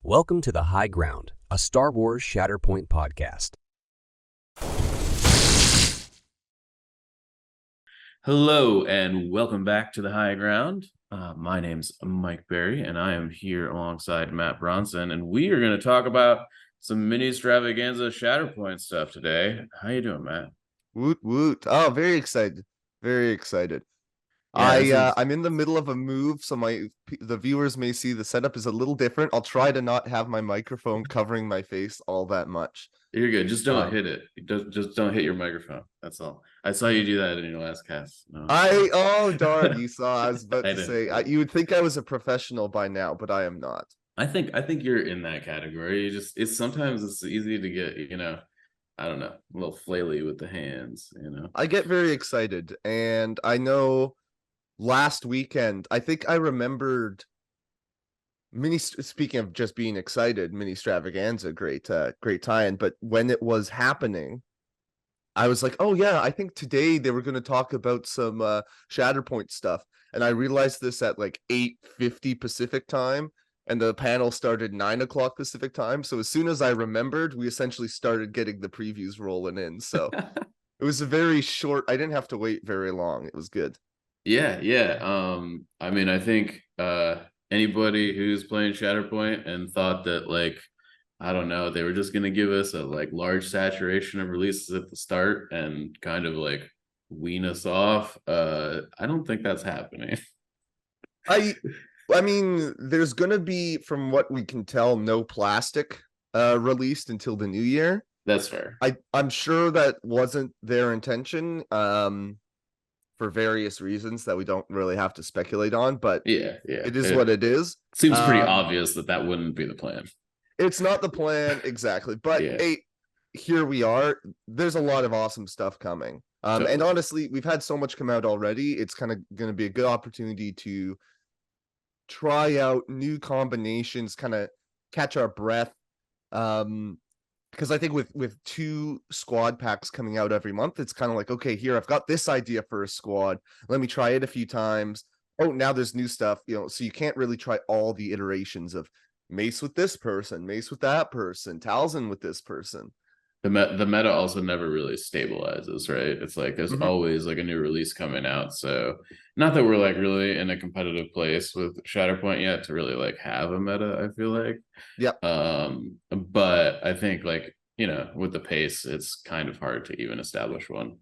Welcome to The High Ground, a Star Wars Shatterpoint podcast. Hello and welcome back to The High Ground. My name's Mike Berry and I am here alongside Matt Bronson, and we are going to talk about some Ministravaganza Shatterpoint stuff today. How you doing, Matt? Woot woot. Oh, very excited. Very excited. Yeah, I'm in the middle of a move, so the viewers may see the setup is a little different. I'll try to not have my microphone covering my face all that much. You're good. Just don't hit it. Just don't hit your microphone. That's all. I saw you do that in your last cast. No. Oh darn, you saw. I was about I to did. say you would think I was a professional by now, but I am not. I think you're in that category. It's sometimes it's easy to get, I don't know, a little flaily with the hands, I get very excited, and I know last weekend, I think I remembered speaking of just being excited, Ministravaganza, great tie-in. But when it was happening, I was like, oh yeah, I think today they were going to talk about some Shatterpoint stuff. And I realized this at like 8:50 Pacific time, and the panel started 9 o'clock Pacific time. So as soon as I remembered, we essentially started getting the previews rolling in. So it was a very short, I didn't have to wait very long. It was good. Yeah. I mean, I think anybody who's playing Shatterpoint and thought that, like, I don't know, they were just gonna give us a like large saturation of releases at the start and kind of like wean us off. I don't think that's happening. I mean, there's gonna be, from what we can tell, no plastic released until the new year. That's fair. I'm sure that wasn't their intention. For various reasons that we don't really have to speculate on, but yeah, it is what it is. Seems pretty obvious that wouldn't be the plan. It's not the plan exactly, but hey, here we are. There's a lot of awesome stuff coming. Totally. And honestly, we've had so much come out already. It's kind of going to be a good opportunity to try out new combinations, kind of catch our breath. Because I think with 2 squad packs coming out every month, it's kind of like, okay, here, I've got this idea for a squad. Let me try it a few times. Oh, now there's new stuff, so you can't really try all the iterations of Mace with this person, Mace with that person, Talzin with this person. The meta also never really stabilizes, right? It's like there's always like a new release coming out. So not that we're like really in a competitive place with Shatterpoint yet to really like have a meta, I feel like. Yeah. But I think like, with the pace, it's kind of hard to even establish one.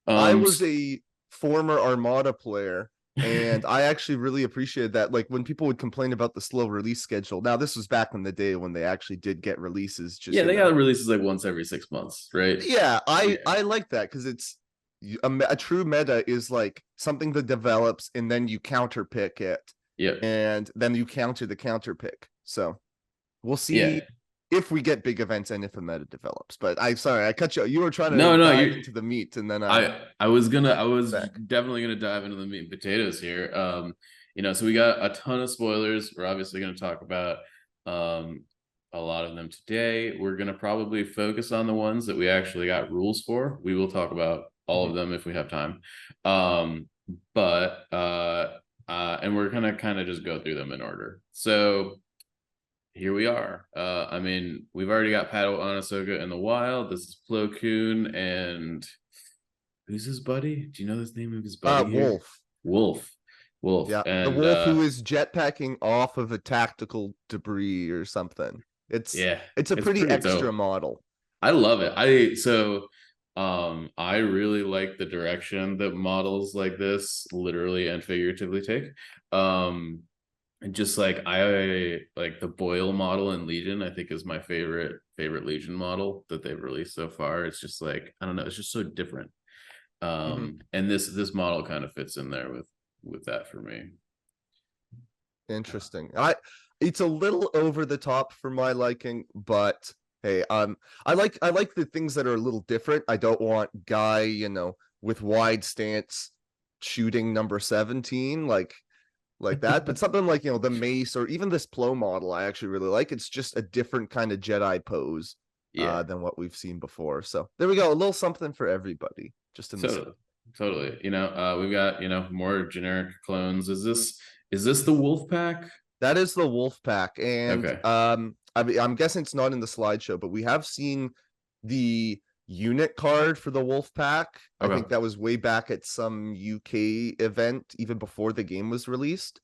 I was a former Armada player, and I actually really appreciated that. Like when people would complain about the slow release schedule. Now this was back in the day when they actually did get releases. They got releases like once every 6 months, right? Yeah, I like that because it's a true meta is like something that develops and then you counter pick it. Yeah, and then you counter the counter pick. So we'll see if we get big events and if a meta develops. But I cut you. You were trying to dive into the meat, and then I was definitely gonna dive into the meat and potatoes here. So we got a ton of spoilers. We're obviously gonna talk about a lot of them today. We're gonna probably focus on the ones that we actually got rules for. We will talk about all of them if we have time. And we're gonna kind of just go through them in order. So here we are. I mean, we've already got Paddle on Ahsoka in the wild. This is Plo Koon, and who's his buddy? Do you know the name of his buddy? Wolf. Yeah, and, the Wolf who is jetpacking off of a tactical debris or something. It's a pretty extra dope model. I love it. I really like the direction that models like this literally and figuratively take. And just like I like the Boyle model in Legion, I think is my favorite Legion model that they've released so far. It's just like, I don't know, it's just so different. And this model kind of fits in there with that for me. Interesting. It's a little over the top for my liking, but hey, I like the things that are a little different. I don't want Guy, with wide stance shooting number 17 like that, but something like the Mace or even this Plo model I actually really like. It's just a different kind of Jedi pose than what we've seen before. So there we go, a little something for everybody. Just in totally. We've got more generic clones. Is this the Wolf Pack? That is the wolf pack, and Okay. I'm guessing it's not in the slideshow, but we have seen the unit card for the wolf pack. I think that was way back at some UK event, even before the game was released,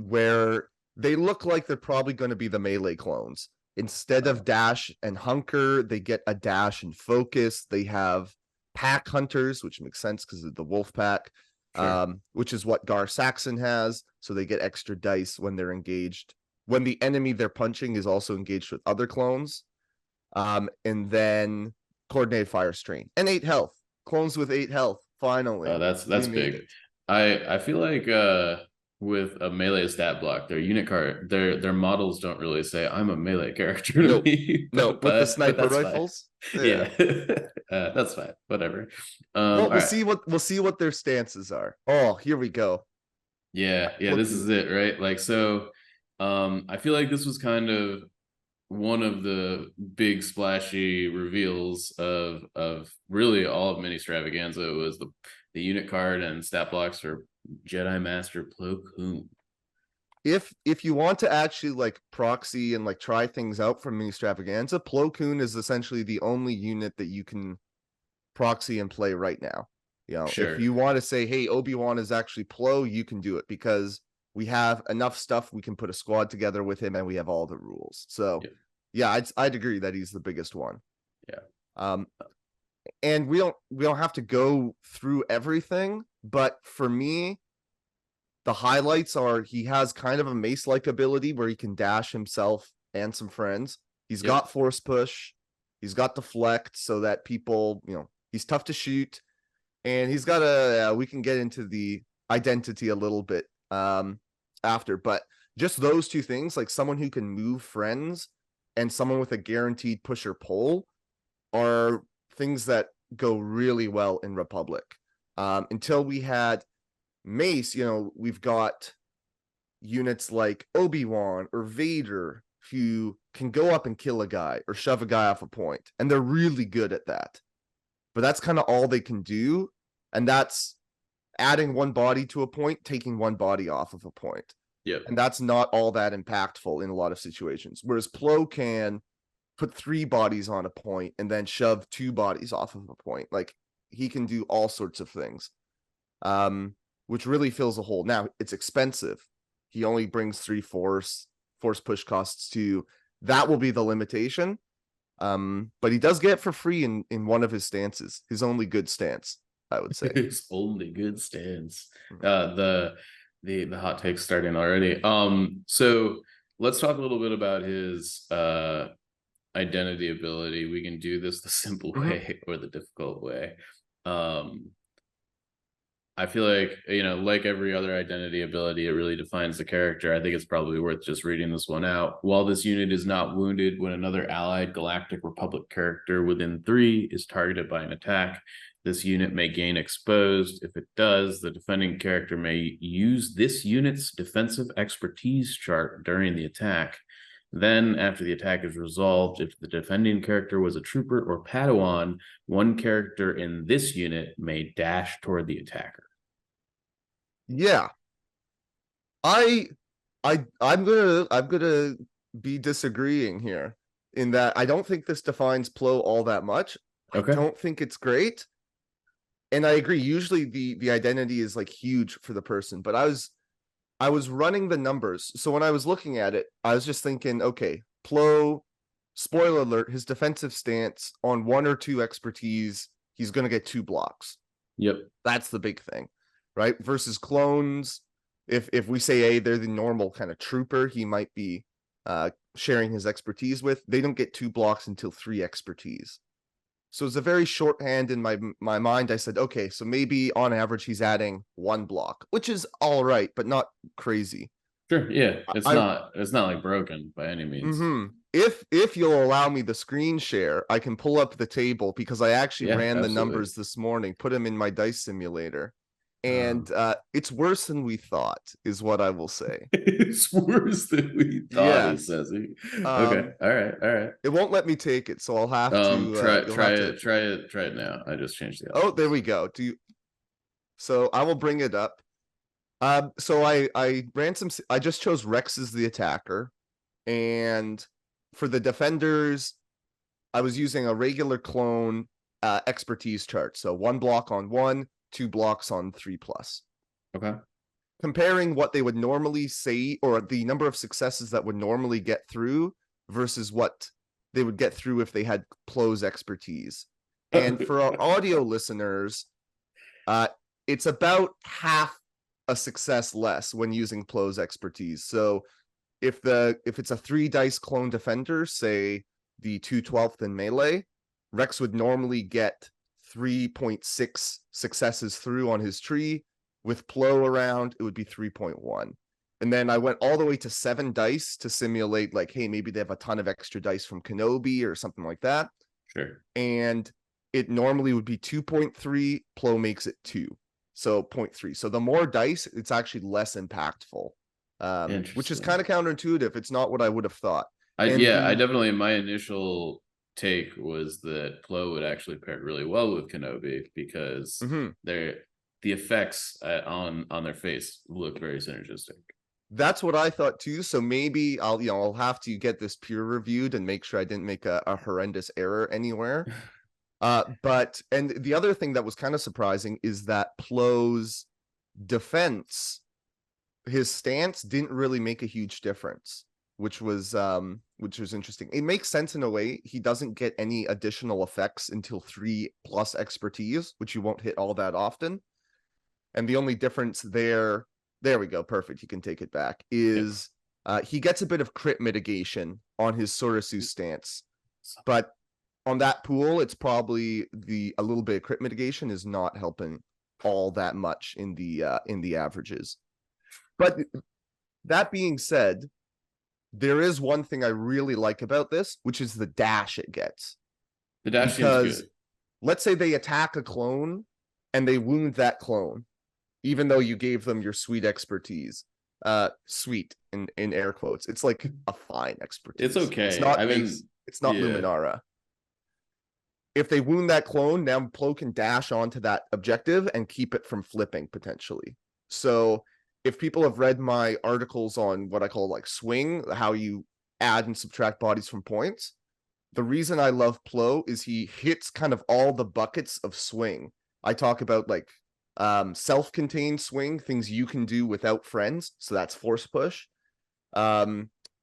where they look like they're probably going to be the melee clones. Instead of dash and hunker, they get a dash and focus. They have pack hunters, which makes sense because of the wolf pack. Which is what Gar Saxon has. So they get extra dice when they're engaged. When the enemy they're punching is also engaged with other clones. And then coordinated fire strain and 8 health. Clones with 8 health. Finally. Oh, that's big. I feel like with a melee stat block, their unit card, their models don't really say I'm a melee character. Nope. With the sniper rifles. Yeah, that's fine. Whatever. Well, we'll see what their stances are. Oh, here we go. Yeah, this is it, right? Like, so I feel like this was kind of one of the big splashy reveals of really all of Ministravaganza. Was the unit card and stat blocks for Jedi Master Plo Koon. If you want to actually like proxy and like try things out from Ministravaganza, Plo Koon is essentially the only unit that you can proxy and play right now. You know, if you want to say, hey, Obi-Wan is actually Plo, you can do it because we have enough stuff. We can put a squad together with him and we have all the rules. So yeah, I'd agree that he's the biggest one. Yeah. And we don't have to go through everything, but for me, the highlights are he has kind of a mace-like ability where he can dash himself and some friends. He's got force push. He's got deflect so that people, you know, he's tough to shoot. And he's got a, we can get into the identity a little bit after, but just those two things, like someone who can move friends and someone with a guaranteed push or pull, are things that go really well in Republic. Until we had Mace, you know, we've got units like Obi-Wan or Vader who can go up and kill a guy or shove a guy off a point, and they're really good at that. But that's kind of all they can do, and that's adding one body to a point, taking one body off of a point. Yeah. And that's not all that impactful in a lot of situations. Whereas Plo can put 3 bodies on a point and then shove 2 bodies off of a point. Like, he can do all sorts of things, which really fills a hole. Now, it's expensive. He only brings 3 force push costs to. That will be the limitation. But he does get it for free in one of his stances. His only good stance, I would say. His only good stance. The hot takes starting already. So let's talk a little bit about his identity ability. We can do this the simple way or the difficult way. I feel like, you know, like every other identity ability, it really defines the character. I think it's probably worth just reading this one out. While this unit is not wounded when another allied Galactic Republic character within 3 is targeted by an attack, this unit may gain exposed. If it does, the defending character may use this unit's defensive expertise chart during the attack. Then, after the attack is resolved, if the defending character was a trooper or Padawan, one character in this unit may dash toward the attacker. Yeah. I'm gonna be disagreeing here in that I don't think this defines Plo all that much. Okay. I don't think it's great. And I agree. Usually the identity is like huge for the person, but I was running the numbers. So when I was looking at it, I was just thinking, okay, Plo, spoiler alert, his defensive stance on 1 or 2 expertise, he's going to get 2 blocks. Yep. That's the big thing, right? Versus clones, if we say, hey, they're the normal kind of trooper, he might be sharing his expertise with. They don't get 2 blocks until 3 expertise. So it's a very shorthand in my mind. I said, okay, so maybe on average he's adding 1 block, which is all right, but not crazy. Sure, yeah, it's not like broken by any means. If you'll allow me the screen share, I can pull up the table because I actually ran the numbers this morning, put them in my dice simulator, and it's worse than we thought, is what I will say. It's worse than we thought. He says. Okay, all right. It won't let me take it, so I'll have to try it now. I just changed the. Oh, there we go. So I will bring it up. So I ran some. I just chose Rex as the attacker, and for the defenders, I was using a regular clone expertise chart. So 1 block on 1, 2 blocks on 3+. Okay. Comparing what they would normally say, or the number of successes that would normally get through versus what they would get through if they had Plo's expertise. And for our audio listeners, it's about half a success less when using Plo's expertise. So if it's a 3 dice clone defender, say the 2/12 in melee, Rex would normally get 3.6 successes through on his tree. With Plo around, it would be 3.1. And then I went all the way to 7 dice to simulate, like, hey, maybe they have a ton of extra dice from Kenobi or something like that. Sure. And it normally would be 2.3. Plo makes it 2. So 0.3. So the more dice, it's actually less impactful. Which is kind of counterintuitive. It's not what I would have thought. I definitely, my initial take was that Plo would actually pair really well with Kenobi because the effects on their face look very synergistic. That's what I thought too. So maybe I'll have to get this peer reviewed and make sure I didn't make a horrendous error anywhere. But the other thing that was kind of surprising is that Plo's defense, his stance didn't really make a huge difference, which was interesting. It makes sense in a way. He doesn't get any additional effects until 3+ expertise, which you won't hit all that often. And the only difference there we go, perfect, you can take it back, is he gets a bit of crit mitigation on his Sorisu stance. But on that pool, it's probably a little bit of crit mitigation is not helping all that much in the averages. But that being said, there is one thing I really like about this, which is the dash it gets. The dash seems good. Let's say they attack a clone and they wound that clone, even though you gave them your sweet expertise. Sweet in air quotes. It's like a fine expertise. It's okay. It's not it's not Luminara. If they wound that clone, now Plo can dash onto that objective and keep it from flipping potentially. So if people have read my articles on what I call like swing, how you add and subtract bodies from points, the reason I love Plo is he hits kind of all the buckets of swing. I talk about like self-contained swing, things you can do without friends, so that's force push.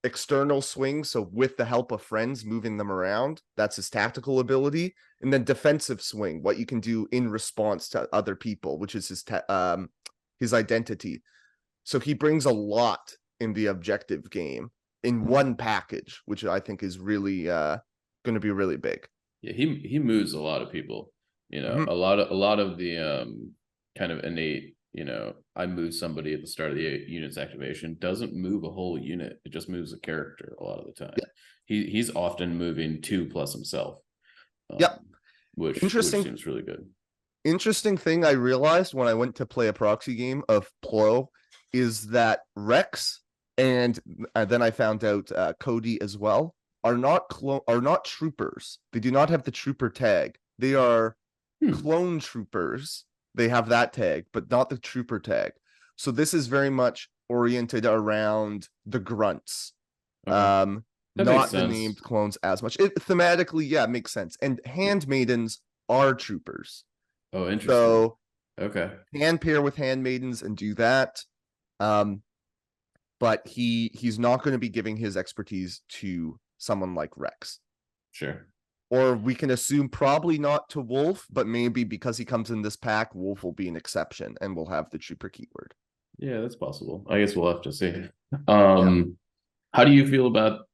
External swing, so with the help of friends moving them around, that's his tactical ability. And then defensive swing, what you can do in response to other people, which is his identity. So he brings a lot in the objective game in one package, which I think is really going to be really big. Yeah, he moves a lot of people. You know, a lot of the kind of innate, you know, I move somebody at the start of the unit's activation doesn't move a whole unit. It just moves a character a lot of the time. Yeah. He's often moving 2+ himself. Which seems really good. Interesting thing I realized when I went to play a proxy game of Plo is that Rex and then I found out Cody as well are not troopers. They do not have the trooper tag. They are clone troopers. They have that tag, but not the trooper tag. So this is very much oriented around the grunts. Not the named clones as much. Thematically, yeah, it makes sense. And handmaidens are troopers. Oh, interesting. So okay, can pair with handmaidens and do that. But he's not going to be giving his expertise to someone like Rex. Sure. Or we can assume probably not to Wolf, but maybe because he comes in this pack, Wolf will be an exception and we'll have the trooper keyword. Yeah, that's possible. I guess we'll have to see. How do you feel about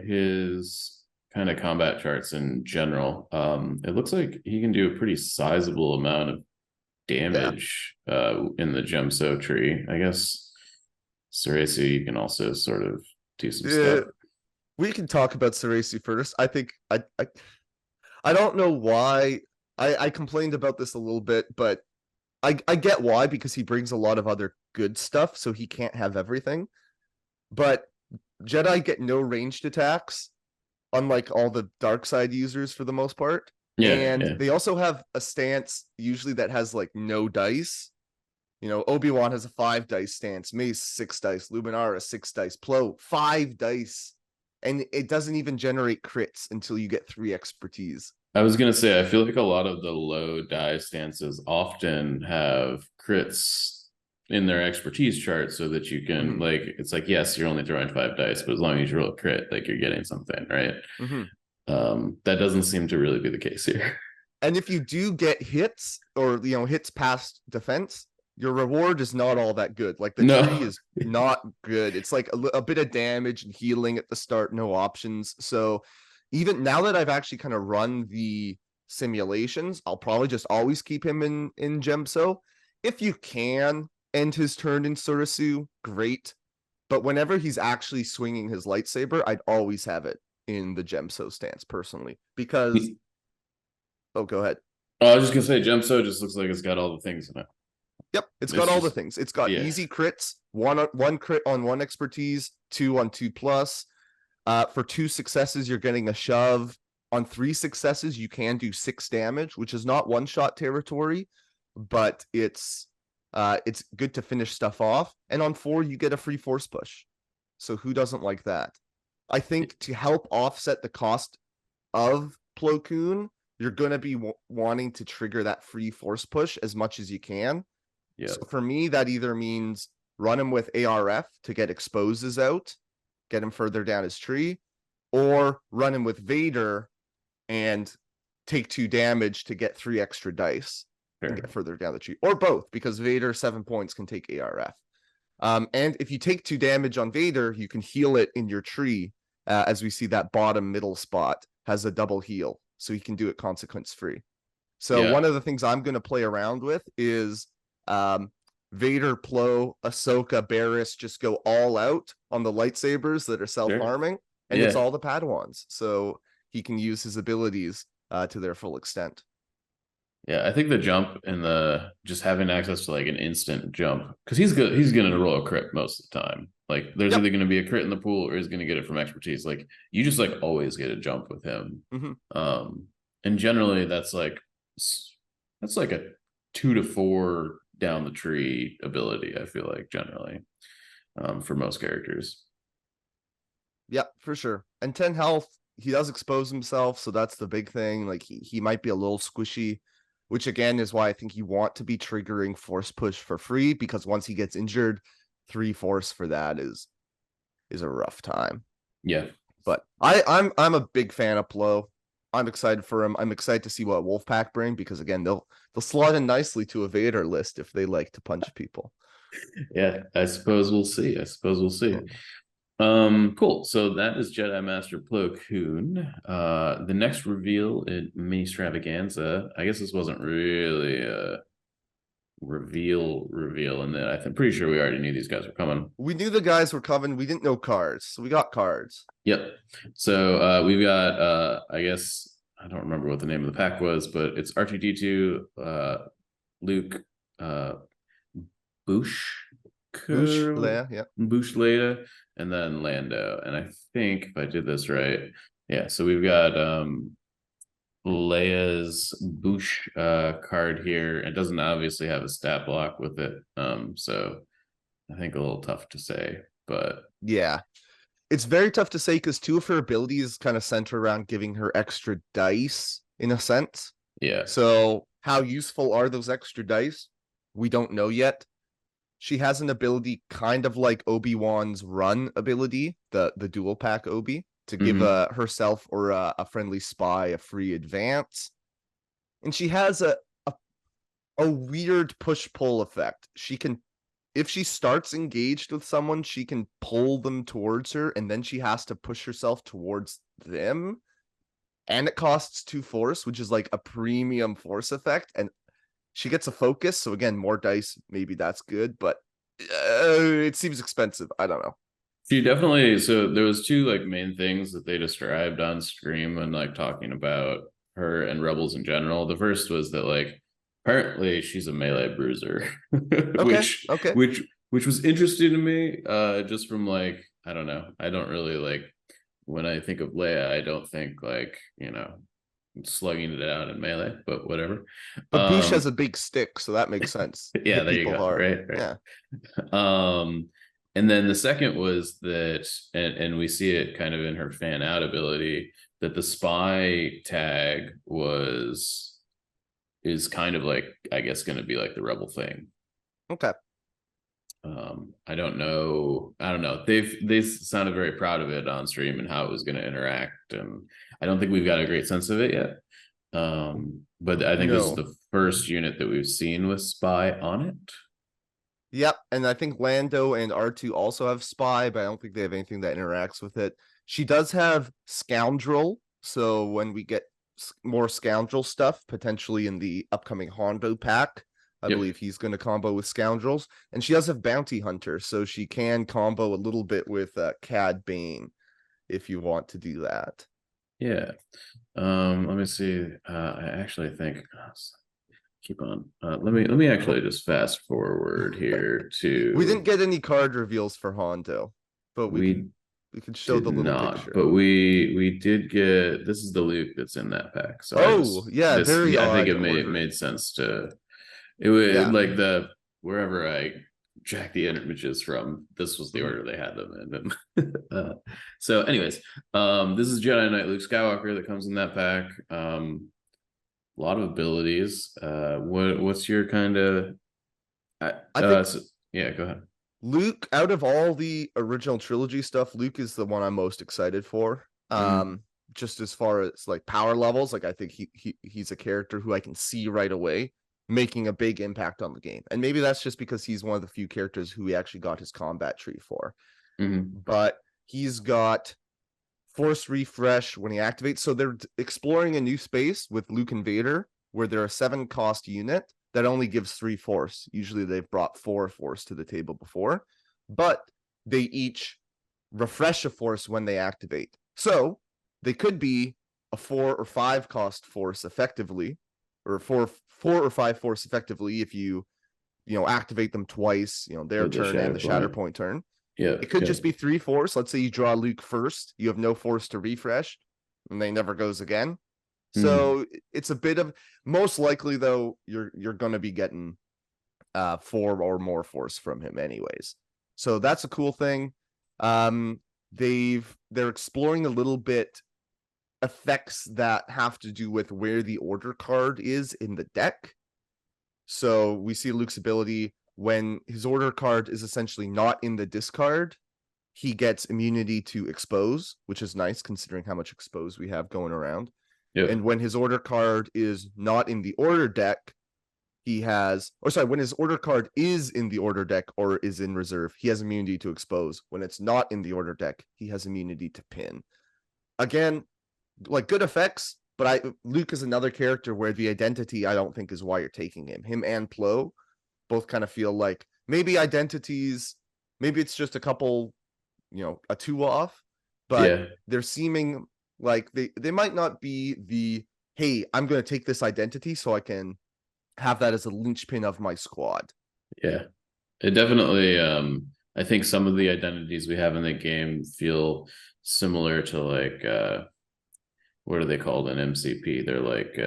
his kind of combat charts in general? It looks like he can do a pretty sizable amount of damage in the Gemso tree. I guess Ceresi can also sort of do some stuff. We can talk about Ceresi first. I think I don't know why I complained about this a little bit, but I get why, because he brings a lot of other good stuff, so he can't have everything. But Jedi get no ranged attacks, unlike all the dark side users for the most part. They also have a stance usually that has like no dice. Obi-Wan has a 5 dice stance, Mace 6 dice, Luminara 6 dice, Plo 5 dice, and it doesn't even generate crits until you get 3 expertise. I was gonna say, I feel like a lot of the low die stances often have crits in their expertise chart, so that you can like, it's like, yes, you're only throwing 5 dice, but as long as you roll a crit, like you're getting something, right? That doesn't seem to really be the case here. And if you do get hits, or hits past defense, your reward is not all that good. Like the tree is not good. It's like a bit of damage and healing at the start, no options. So even now that I've actually kind of run the simulations, I'll probably just always keep him in Gemso. If you can end his turn in Surasu, great. But whenever he's actually swinging his lightsaber, I'd always have it in the Gemso stance personally, because oh, go ahead. I was just gonna say, Gemso just looks like it's got all the things in it. Yep, it's got all the things. It's got easy crits, one crit on 1 expertise, 2 on 2+. For 2 successes, you're getting a shove. On 3 successes, you can do 6 damage, which is not one-shot territory, but it's good to finish stuff off. And on 4, you get a free force push. So who doesn't like that? I think to help offset the cost of Plo Koon, you're going to be wanting to trigger that free force push as much as you can. Yeah. So for me, that either means run him with ARF to get exposes out, get him further down his tree, or run him with Vader and take 2 damage to get 3 extra dice and get further down the tree, or both, because Vader 7 points can take ARF. And if you take 2 damage on Vader, you can heal it in your tree. As we see, that bottom middle spot has a double heal, so you can do it consequence free. So one of the things I'm going to play around with is Vader, Plo, Ahsoka, Barriss just go all out on the lightsabers that are self-harming, and it's all the Padawans, so he can use his abilities to their full extent. Yeah, I think the jump and the just having access to like an instant jump, because he's gonna roll a crit most of the time. Like there's either gonna be a crit in the pool or he's gonna get it from expertise. Like you just like always get a jump with him. And generally that's like a 2 to 4 down the tree ability, I feel like, generally, for most characters. Yeah, for sure. And 10 health, he does expose himself, so that's the big thing. Like he might be a little squishy, which again is why I think you want to be triggering force push for free, because once he gets injured, 3 force for that is a rough time. Yeah. But I'm a big fan of Plo. I'm excited for him. I'm excited to see what Wolfpack bring, because again, they'll slot in nicely to a Vader list if they like to punch people. Yeah, I suppose we'll see. Cool. So that is Jedi Master Plo Koon. The next reveal in Ministravaganza, I guess this wasn't really a reveal, and then I'm pretty sure we already knew these guys were coming. We knew the guys were coming. We didn't know cards, so we got cards. Yep. So we've got I guess I don't remember what the name of the pack was, but it's R2D2, Luke, Bush Leia, and then Lando. And I think if I did this right, so we've got Leia's Bush card here. It doesn't obviously have a stat block with it, so I think a little tough to say, but yeah, it's very tough to say because 2 of her abilities kind of center around giving her extra dice in a sense. Yeah, so how useful are those extra dice? We don't know yet. She has an ability kind of like Obi-Wan's run ability, the dual pack Obi, to give herself or a friendly spy a free advance. And she has a weird push-pull effect. She can, if she starts engaged with someone, she can pull them towards her, and then she has to push herself towards them. And it costs 2 force, which is like a premium force effect. And she gets a focus, so again, more dice, maybe that's good, but it seems expensive. I don't know. She definitely, so there was 2 like main things that they described on stream when like talking about her and Rebels in general. The first was that like apparently she's a melee bruiser, which was interesting to me, just from like, I don't know, I don't really like, when I think of Leia, I don't think like, slugging it out in melee, but whatever. But Boosh has a big stick, so that makes sense. Yeah, Hit there you people go. hard. Right. Yeah. And then the second was that, and we see it kind of in her fan out ability, that the spy tag is kind of like, I guess, going to be like the rebel thing. Okay. I don't know. They sounded very proud of it on stream and how it was going to interact, and I don't think we've got a great sense of it yet. But I think this is the first unit that we've seen with spy on it. Yep, and I think Lando and R2 also have spy, but I don't think they have anything that interacts with it. She does have scoundrel, so when we get more scoundrel stuff, potentially in the upcoming Hondo pack, I believe he's going to combo with scoundrels. And she does have bounty hunter, so she can combo a little bit with Cad Bane if you want to do that. Yeah. Let me see. I actually think keep on. Let me actually just fast forward here to. We didn't get any card reveals for Hondo, but we can show the little picture. But we did get. This is the Luke that's in that pack. So very odd. I think it made sense to. It was like wherever I jacked the images from, this was the order they had them in. So anyways, this is Jedi Knight Luke Skywalker that comes in that pack. A lot of abilities. What's your kind of I think go ahead. Luke, out of all the original trilogy stuff, Luke is the one I'm most excited for. Just as far as like power levels, like I think he's a character who I can see right away making a big impact on the game. And maybe that's just because he's one of the few characters who we actually got his combat tree for. But he's got force refresh when he activates. So they're exploring a new space with Luke and Vader, where they're a 7-cost unit that only gives 3 force. Usually they've brought 4 force to the table before, but they each refresh a force when they activate. So they could be a 4 or 5 cost force effectively, or 4 or 5 force effectively if you activate them twice, their turn and the Shatterpoint turn. Yeah, it could just be 3 force. Let's say you draw Luke first, you have no force to refresh, and they never goes again. So it's a bit of, most likely though, you're going to be getting 4 or more force from him anyways. So that's a cool thing. They're exploring a little bit effects that have to do with where the order card is in the deck. So we see Luke's ability when his order card is essentially not in the discard, he gets immunity to expose, which is nice considering how much expose we have going around. And when his order card is not in the order deck, when his order card is in the order deck or is in reserve, he has immunity to expose. When it's not in the order deck, he has immunity to pin. Again, like good effects, but Luke is another character where the identity, I don't think, is why you're taking him. Him and Plo both kind of feel like maybe identities, maybe it's just a couple, a 2 off, but they're seeming like they might not be the, hey, I'm going to take this identity so I can have that as a linchpin of my squad. Yeah, it definitely, I think some of the identities we have in the game feel similar to like, what are they called in MCP? They're like,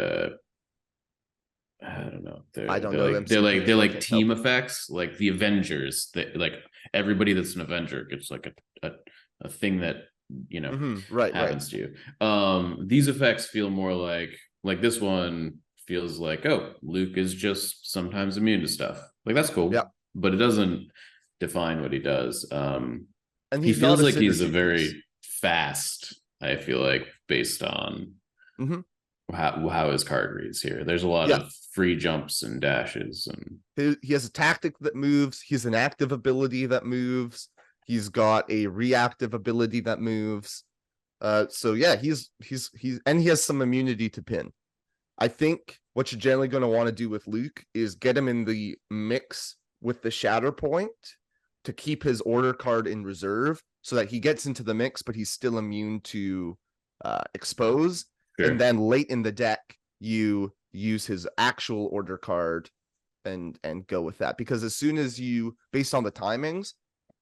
I don't know. They're like team effects, like the Avengers. Like everybody that's an Avenger gets like a thing that happens to you. These effects feel more like this one feels like, oh, Luke is just sometimes immune to stuff. Like that's cool. Yeah. But it doesn't define what he does. And he feels like he's a very fast, I feel like, based on how his card reads here. There's a lot of free jumps and dashes, and he has a tactic that moves. He's an active ability that moves. He's got a reactive ability that moves. So yeah, he's and he has some immunity to pin. I think what you're generally going to want to do with Luke is get him in the mix with the Shatterpoint to keep his order card in reserve so that he gets into the mix, but he's still immune to expose. Sure. And then late in the deck, you use his actual order card and go with that. Because as soon as you, based on the timings,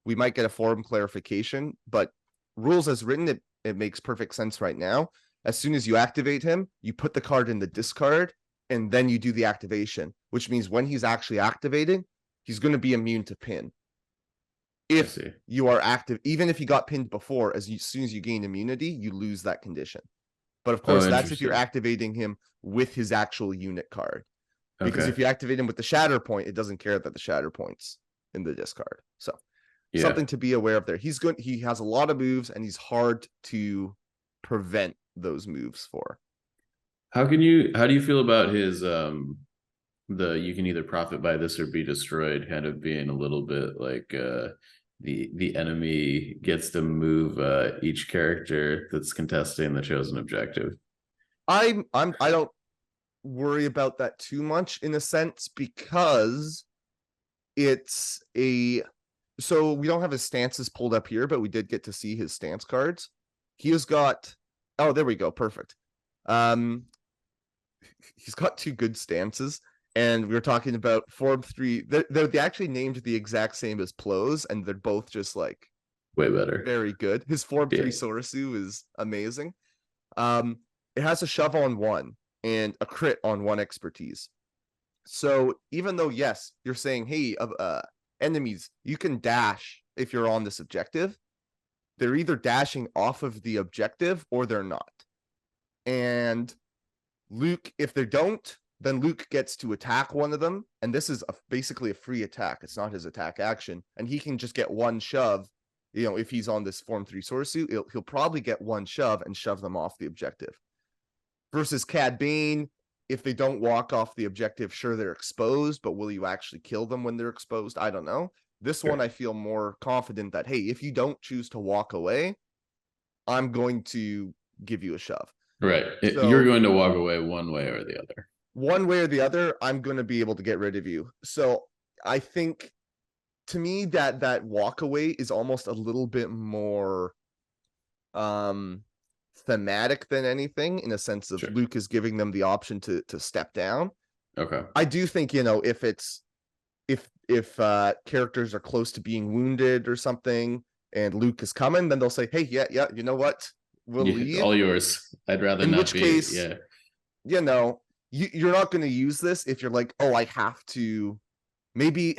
we might get a forum clarification, but rules as written, it makes perfect sense right now. as soon as you activate him, you put the card in the discard, and then you do the activation, which means when he's actually activating, he's going to be immune to pin. If you are active, even if he got pinned before, as soon as you gain immunity, you lose that condition. But of course, that's if you're activating him with his actual unit card. Because if you activate him with the Shatterpoint, it doesn't care that the Shatterpoint's in the discard. So something to be aware of there. He has a lot of moves, and he's hard to prevent those moves for. How do you feel about his you can either profit by this or be destroyed kind of being a little bit like the enemy gets to move each character that's contesting the chosen objective? I don't worry about that too much in a sense, because it's so we don't have his stances pulled up here, but we did get to see his stance cards. He has got, oh, there we go, perfect. He's got 2 good stances, and we were talking about form 3. They actually named the exact same as Plos, and they're both just like way better, very good. His form 3 Sorasu is amazing. It has a shove on 1 and a crit on 1 expertise. So even though, yes, you're saying, hey, enemies, you can dash if you're on this objective, they're either dashing off of the objective or they're not. And Luke, if they don't, then Luke gets to attack one of them, and this is basically a free attack. It's not his attack action, and he can just get 1 shove. You know, if he's on this form 3 Sorasu, he'll probably get 1 shove and shove them off the objective. Versus Cad Bane, if they don't walk off the objective, sure, they're exposed, but will you actually kill them when they're exposed? I don't know. This one, I feel more confident that, hey, if you don't choose to walk away, I'm going to give you a shove. Right. So, you're going to walk away one way or the other. One way or the other, I'm going to be able to get rid of you. So I think, to me, that walk away is almost a little bit more thematic than anything, in a sense of Luke is giving them the option to step down. Okay. I do think, you know, if characters are close to being wounded or something and Luke is coming, then they'll say, hey, yeah, you know what? We'll leave. All yours. I'd rather not be. In which case, you know, you're not going to use this if you're like, oh, I have to. Maybe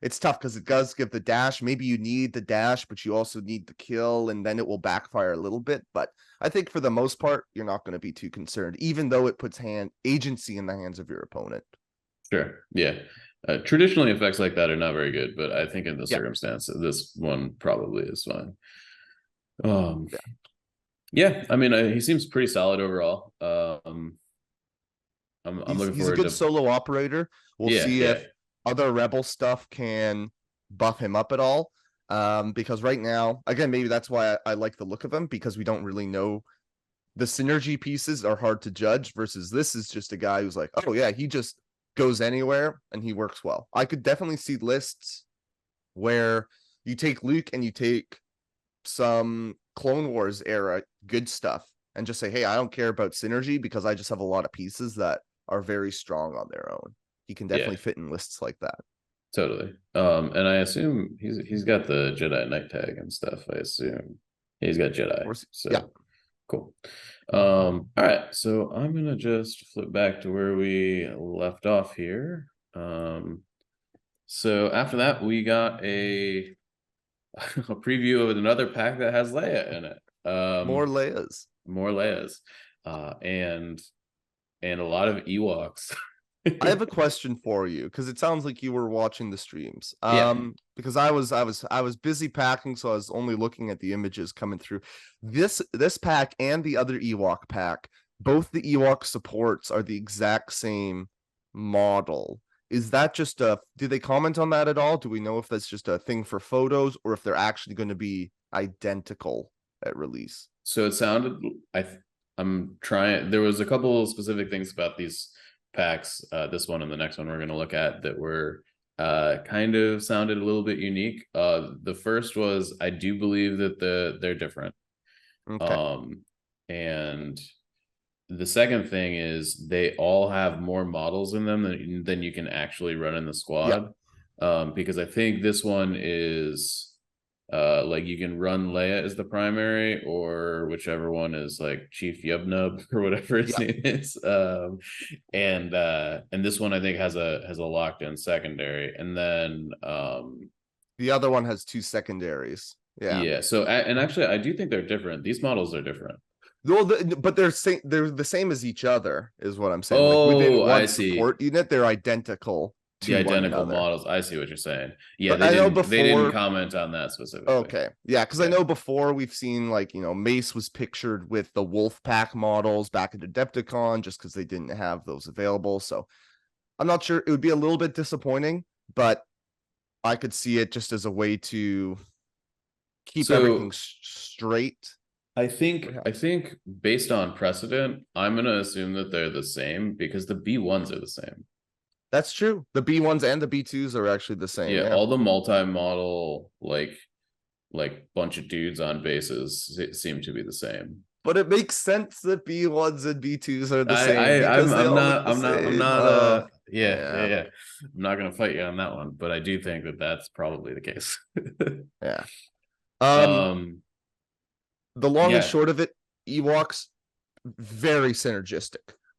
it's tough because it does give the dash. Maybe you need the dash, but you also need the kill, and then it will backfire a little bit. But I think for the most part, you're not going to be too concerned, even though it puts agency in the hands of your opponent. Sure. Yeah. Traditionally, effects like that are not very good, but I think in this circumstance, this one probably is fine. Yeah. I mean, he seems pretty solid overall. I'm looking forward to. He's a good solo operator. We'll see if other Rebel stuff can buff him up at all. Because right now, again, maybe that's why I like the look of him, because we don't really know. The synergy pieces are hard to judge, versus this is just a guy who's like, oh yeah, he just goes anywhere and he works well. I could definitely see lists where you take Luke and you take some Clone Wars era good stuff and just say, hey, I don't care about synergy because I just have a lot of pieces that are very strong on their own. He can definitely fit in lists like that. Totally. And I assume he's got the Jedi Knight tag and stuff. I assume he's got Jedi. So yeah, cool. All right, so I'm gonna just flip back to where we left off here. So after that, we got a preview of another pack that has Leia in it. More Leias, and a lot of Ewoks. I have a question for you, because it sounds like you were watching the streams. Because I was busy packing, so I was only looking at the images coming through. This pack and the other Ewok pack, both the Ewok supports are the exact same model. Is that just do they comment on that at all? Do we know if that's just a thing for photos, or if they're actually going to be identical at release? So it sounded, I'm trying, there was a couple of specific things about these packs, this one and the next one we're going to look at, that were kind of sounded a little bit unique. The first was, I do believe that they're different. Okay. And the second thing is they all have more models in them than you can actually run in the squad. Because I think this one is Like you can run Leia as the primary, or whichever one is like Chief Yubnub or whatever his name is. And this one I think has a locked in secondary, and then the other one has 2 secondaries. Yeah. So and actually, I do think they're different. These models are different. Well, but they're the same as each other, is what I'm saying. Oh, like within one I see. support unit, they're identical. The identical models. I see what you're saying. Yeah, but they didn't comment on that specifically. Okay, yeah, because I know before we've seen like Mace was pictured with the Wolf Pack models back at Adepticon just because they didn't have those available. So I'm not sure. It would be a little bit disappointing, but I could see it just as a way to keep everything straight. I think based on precedent, I'm gonna assume that they're the same because the B1s are the same. That's true. The B1s and the B2s are actually the same. Yeah, all the multi-model like bunch of dudes on bases seem to be the same. But it makes sense that B1s and B2s are the same. I'm not. Yeah. I'm not gonna fight you on that one, but I do think that that's probably the case. Yeah. The long and short of it, Ewoks very synergistic.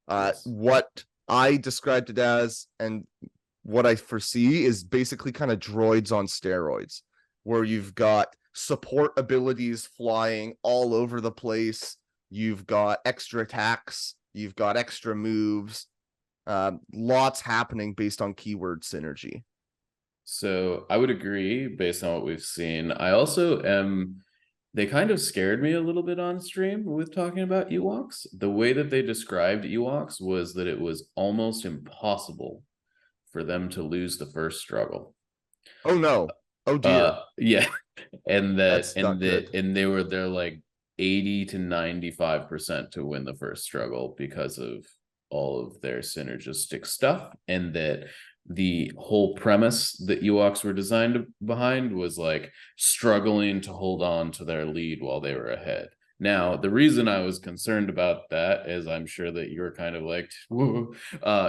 Yes. What I described it as and what I foresee is basically kind of droids on steroids, where you've got support abilities flying all over the place. You've got extra attacks. You've got extra moves. Lots happening based on keyword synergy. So I would agree based on what we've seen. I also am... They kind of scared me a little bit on stream with talking about Ewoks. The way that they described Ewoks was that it was almost impossible for them to lose the first struggle. Oh no. Oh dear. Yeah. And they're like 80 to 95% to win the first struggle because of all of their synergistic stuff, and that the whole premise that Ewoks were designed behind was like struggling to hold on to their lead while they were ahead. Now, the reason I was concerned about that, as I'm sure that you're kind of like,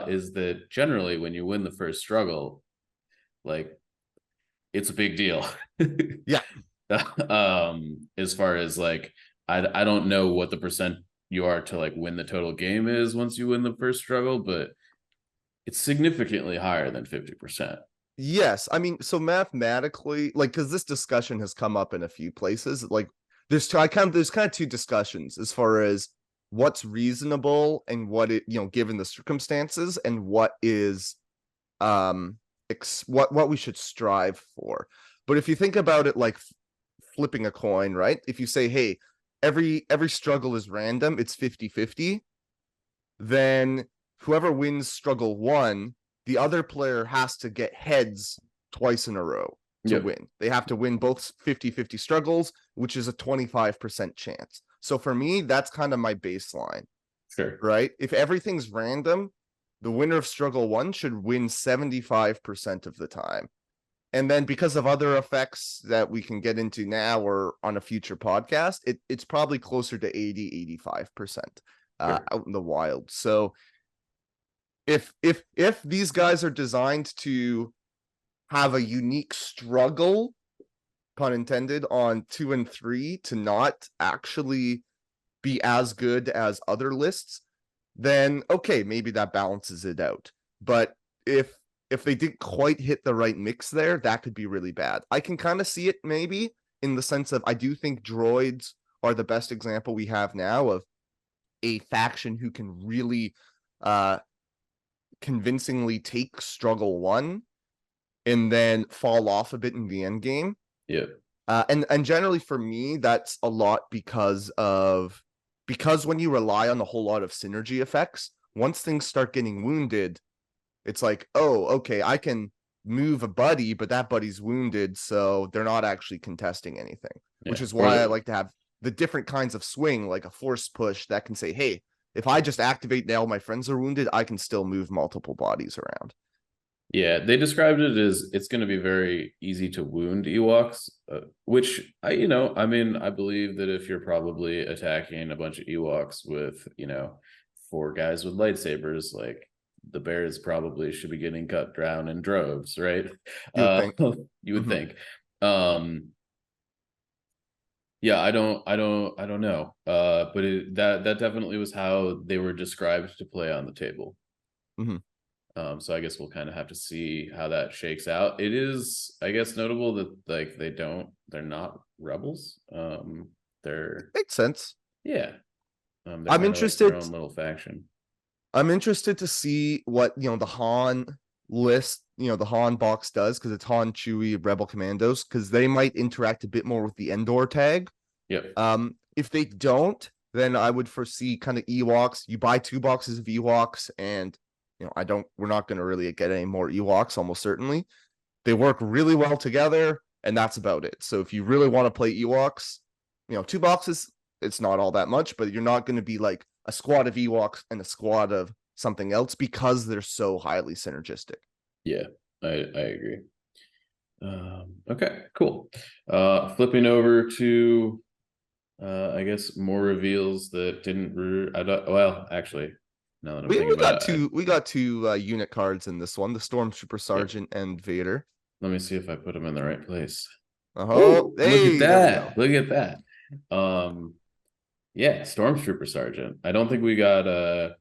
is that generally when you win the first struggle, like it's a big deal. Yeah. As far as like, I don't know what the percent you are to like win the total game is once you win the first struggle, but it's significantly higher than 50%. Yes. I mean, so mathematically, like, because this discussion has come up in a few places, like there's kind of 2 discussions as far as what's reasonable and what it, given the circumstances, and what is what we should strive for. But if you think about it like flipping a coin, right? If you say, hey, every struggle is random, it's 50-50, then whoever wins struggle 1, the other player has to get heads twice in a row to win. They have to win both 50-50 struggles, which is a 25% chance. So for me, that's kind of my baseline. Sure. Right? If everything's random, the winner of struggle 1 should win 75% of the time. And then because of other effects that we can get into now or on a future podcast, it's probably closer to 80-85% out in the wild. So if these guys are designed to have a unique struggle, pun intended, on 2 and 3 to not actually be as good as other lists, then okay, maybe that balances it out. But if they didn't quite hit the right mix there, that could be really bad. I can kind of see it maybe in the sense of I do think droids are the best example we have now of a faction who can really convincingly take struggle 1 and then fall off a bit in the end game. Yeah. And generally for me, that's a lot because when you rely on a whole lot of synergy effects, once things start getting wounded, it's like, oh, okay, I can move a buddy, but that buddy's wounded, so they're not actually contesting anything. Yeah. Which is why I like to have the different kinds of swing, like a force push that can say, hey, if I just activate now my friends are wounded, I can still move multiple bodies around. Yeah, they described it as it's going to be very easy to wound Ewoks, which I believe that if you're probably attacking a bunch of Ewoks with, 4 guys with lightsabers, like the bears probably should be getting cut down in droves, right? You would think. Yeah, I don't know. But that definitely was how they were described to play on the table. Mm-hmm. So I guess we'll kind of have to see how that shakes out. It is, I guess, notable that like they're not rebels. They're Makes sense. yeah. They're I'm kind of like their interested. own little faction. I'm interested to see what the Han list, the Han box does, because it's Han, Chewie, Rebel Commandos, because they might interact a bit more with the Endor tag. Yep. If they don't, then I would foresee kind of Ewoks. You buy 2 boxes of Ewoks, and we're not going to really get any more Ewoks, almost certainly. They work really well together, and that's about it. So if you really want to play Ewoks, 2 boxes, it's not all that much, but you're not going to be like a squad of Ewoks and a squad of something else, because they're so highly synergistic. Yeah, I agree. Okay, cool. Flipping over to I guess more reveals that didn't well, actually, now that I'm thinking about it, We got two unit cards in this one, the Stormtrooper Sergeant and Vader. let me see if I put them in the right place. Oh, look at hey, there we go. that. Look at that. Yeah, Stormtrooper Sergeant. I don't think we got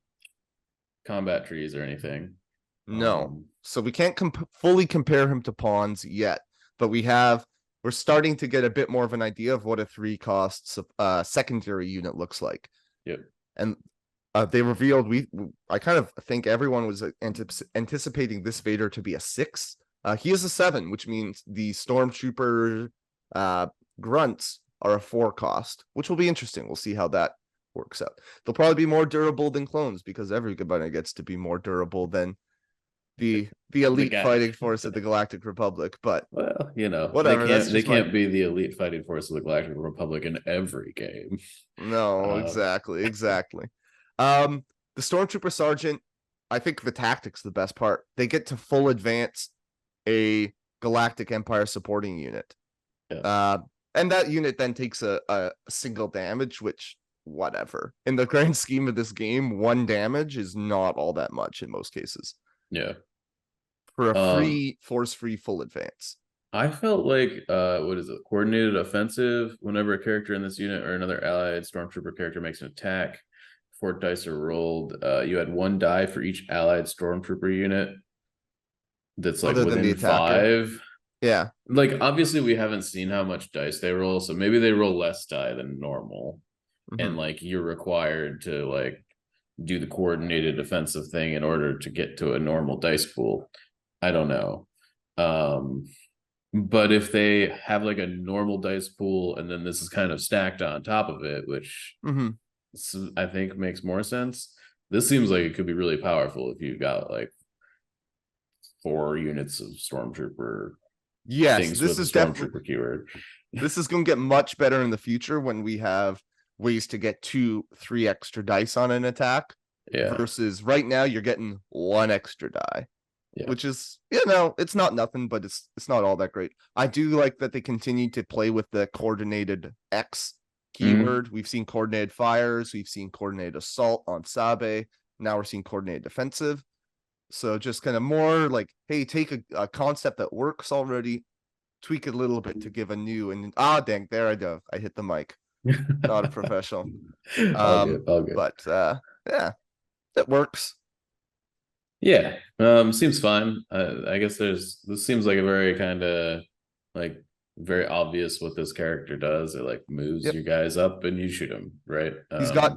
combat trees or anything. No. So we can't fully compare him to pawns yet, but we're starting to get a bit more of an idea of what a 3 costs secondary unit looks like. Yep. And they revealed, I kind of think everyone was anticipating this Vader to be a 6. He is a 7, which means the Stormtrooper grunts are a 4 cost, which will be interesting. We'll see how that works out. They'll probably be more durable than clones, because everybody gets to be more durable than the elite fighting force of the Galactic Republic. But well, whatever. They can't be the elite fighting force of the Galactic Republic in every game. No, exactly. The Stormtrooper Sergeant, I think the tactics the best part. They get to full advance a Galactic Empire supporting unit. Yeah. And that unit then takes a single damage, which, whatever. In the grand scheme of this game, 1 damage is not all that much in most cases. Yeah. For a force-free full advance. I felt like what is it? Coordinated offensive. Whenever a character in this unit or another allied Stormtrooper character makes an attack, 4 dice are rolled. You had 1 die for each allied Stormtrooper unit that's like within 5. Yeah. Like, obviously we haven't seen how much dice they roll, so maybe they roll less die than normal. Mm-hmm. And like you're required to like do the coordinated offensive thing in order to get to a normal dice pool. I don't know. But if they have like a normal dice pool and then this is kind of stacked on top of it, which I think makes more sense. This seems like it could be really powerful if you've got like 4 units of Stormtrooper. Yes, this is Stormtrooper keyword. This is going to get much better in the future when we have ways to get 2-3 extra dice on an attack. Yeah. Versus right now you're getting 1 extra die. Yeah. Which is, it's not nothing, but it's not all that great. I do like that they continue to play with the coordinated X keyword. Mm-hmm. We've seen coordinated fires. We've seen coordinated assault on Sabe. Now we're seeing coordinated defensive. So just kind of more like, hey, take a concept that works already, tweak it a little bit to give a new, and dang, there I go. I hit the mic. Not a professional. All good. But yeah, it works. Yeah, seems fine. I guess this seems like a very kind of like very obvious what this character does. It like moves you guys up and you shoot him, right?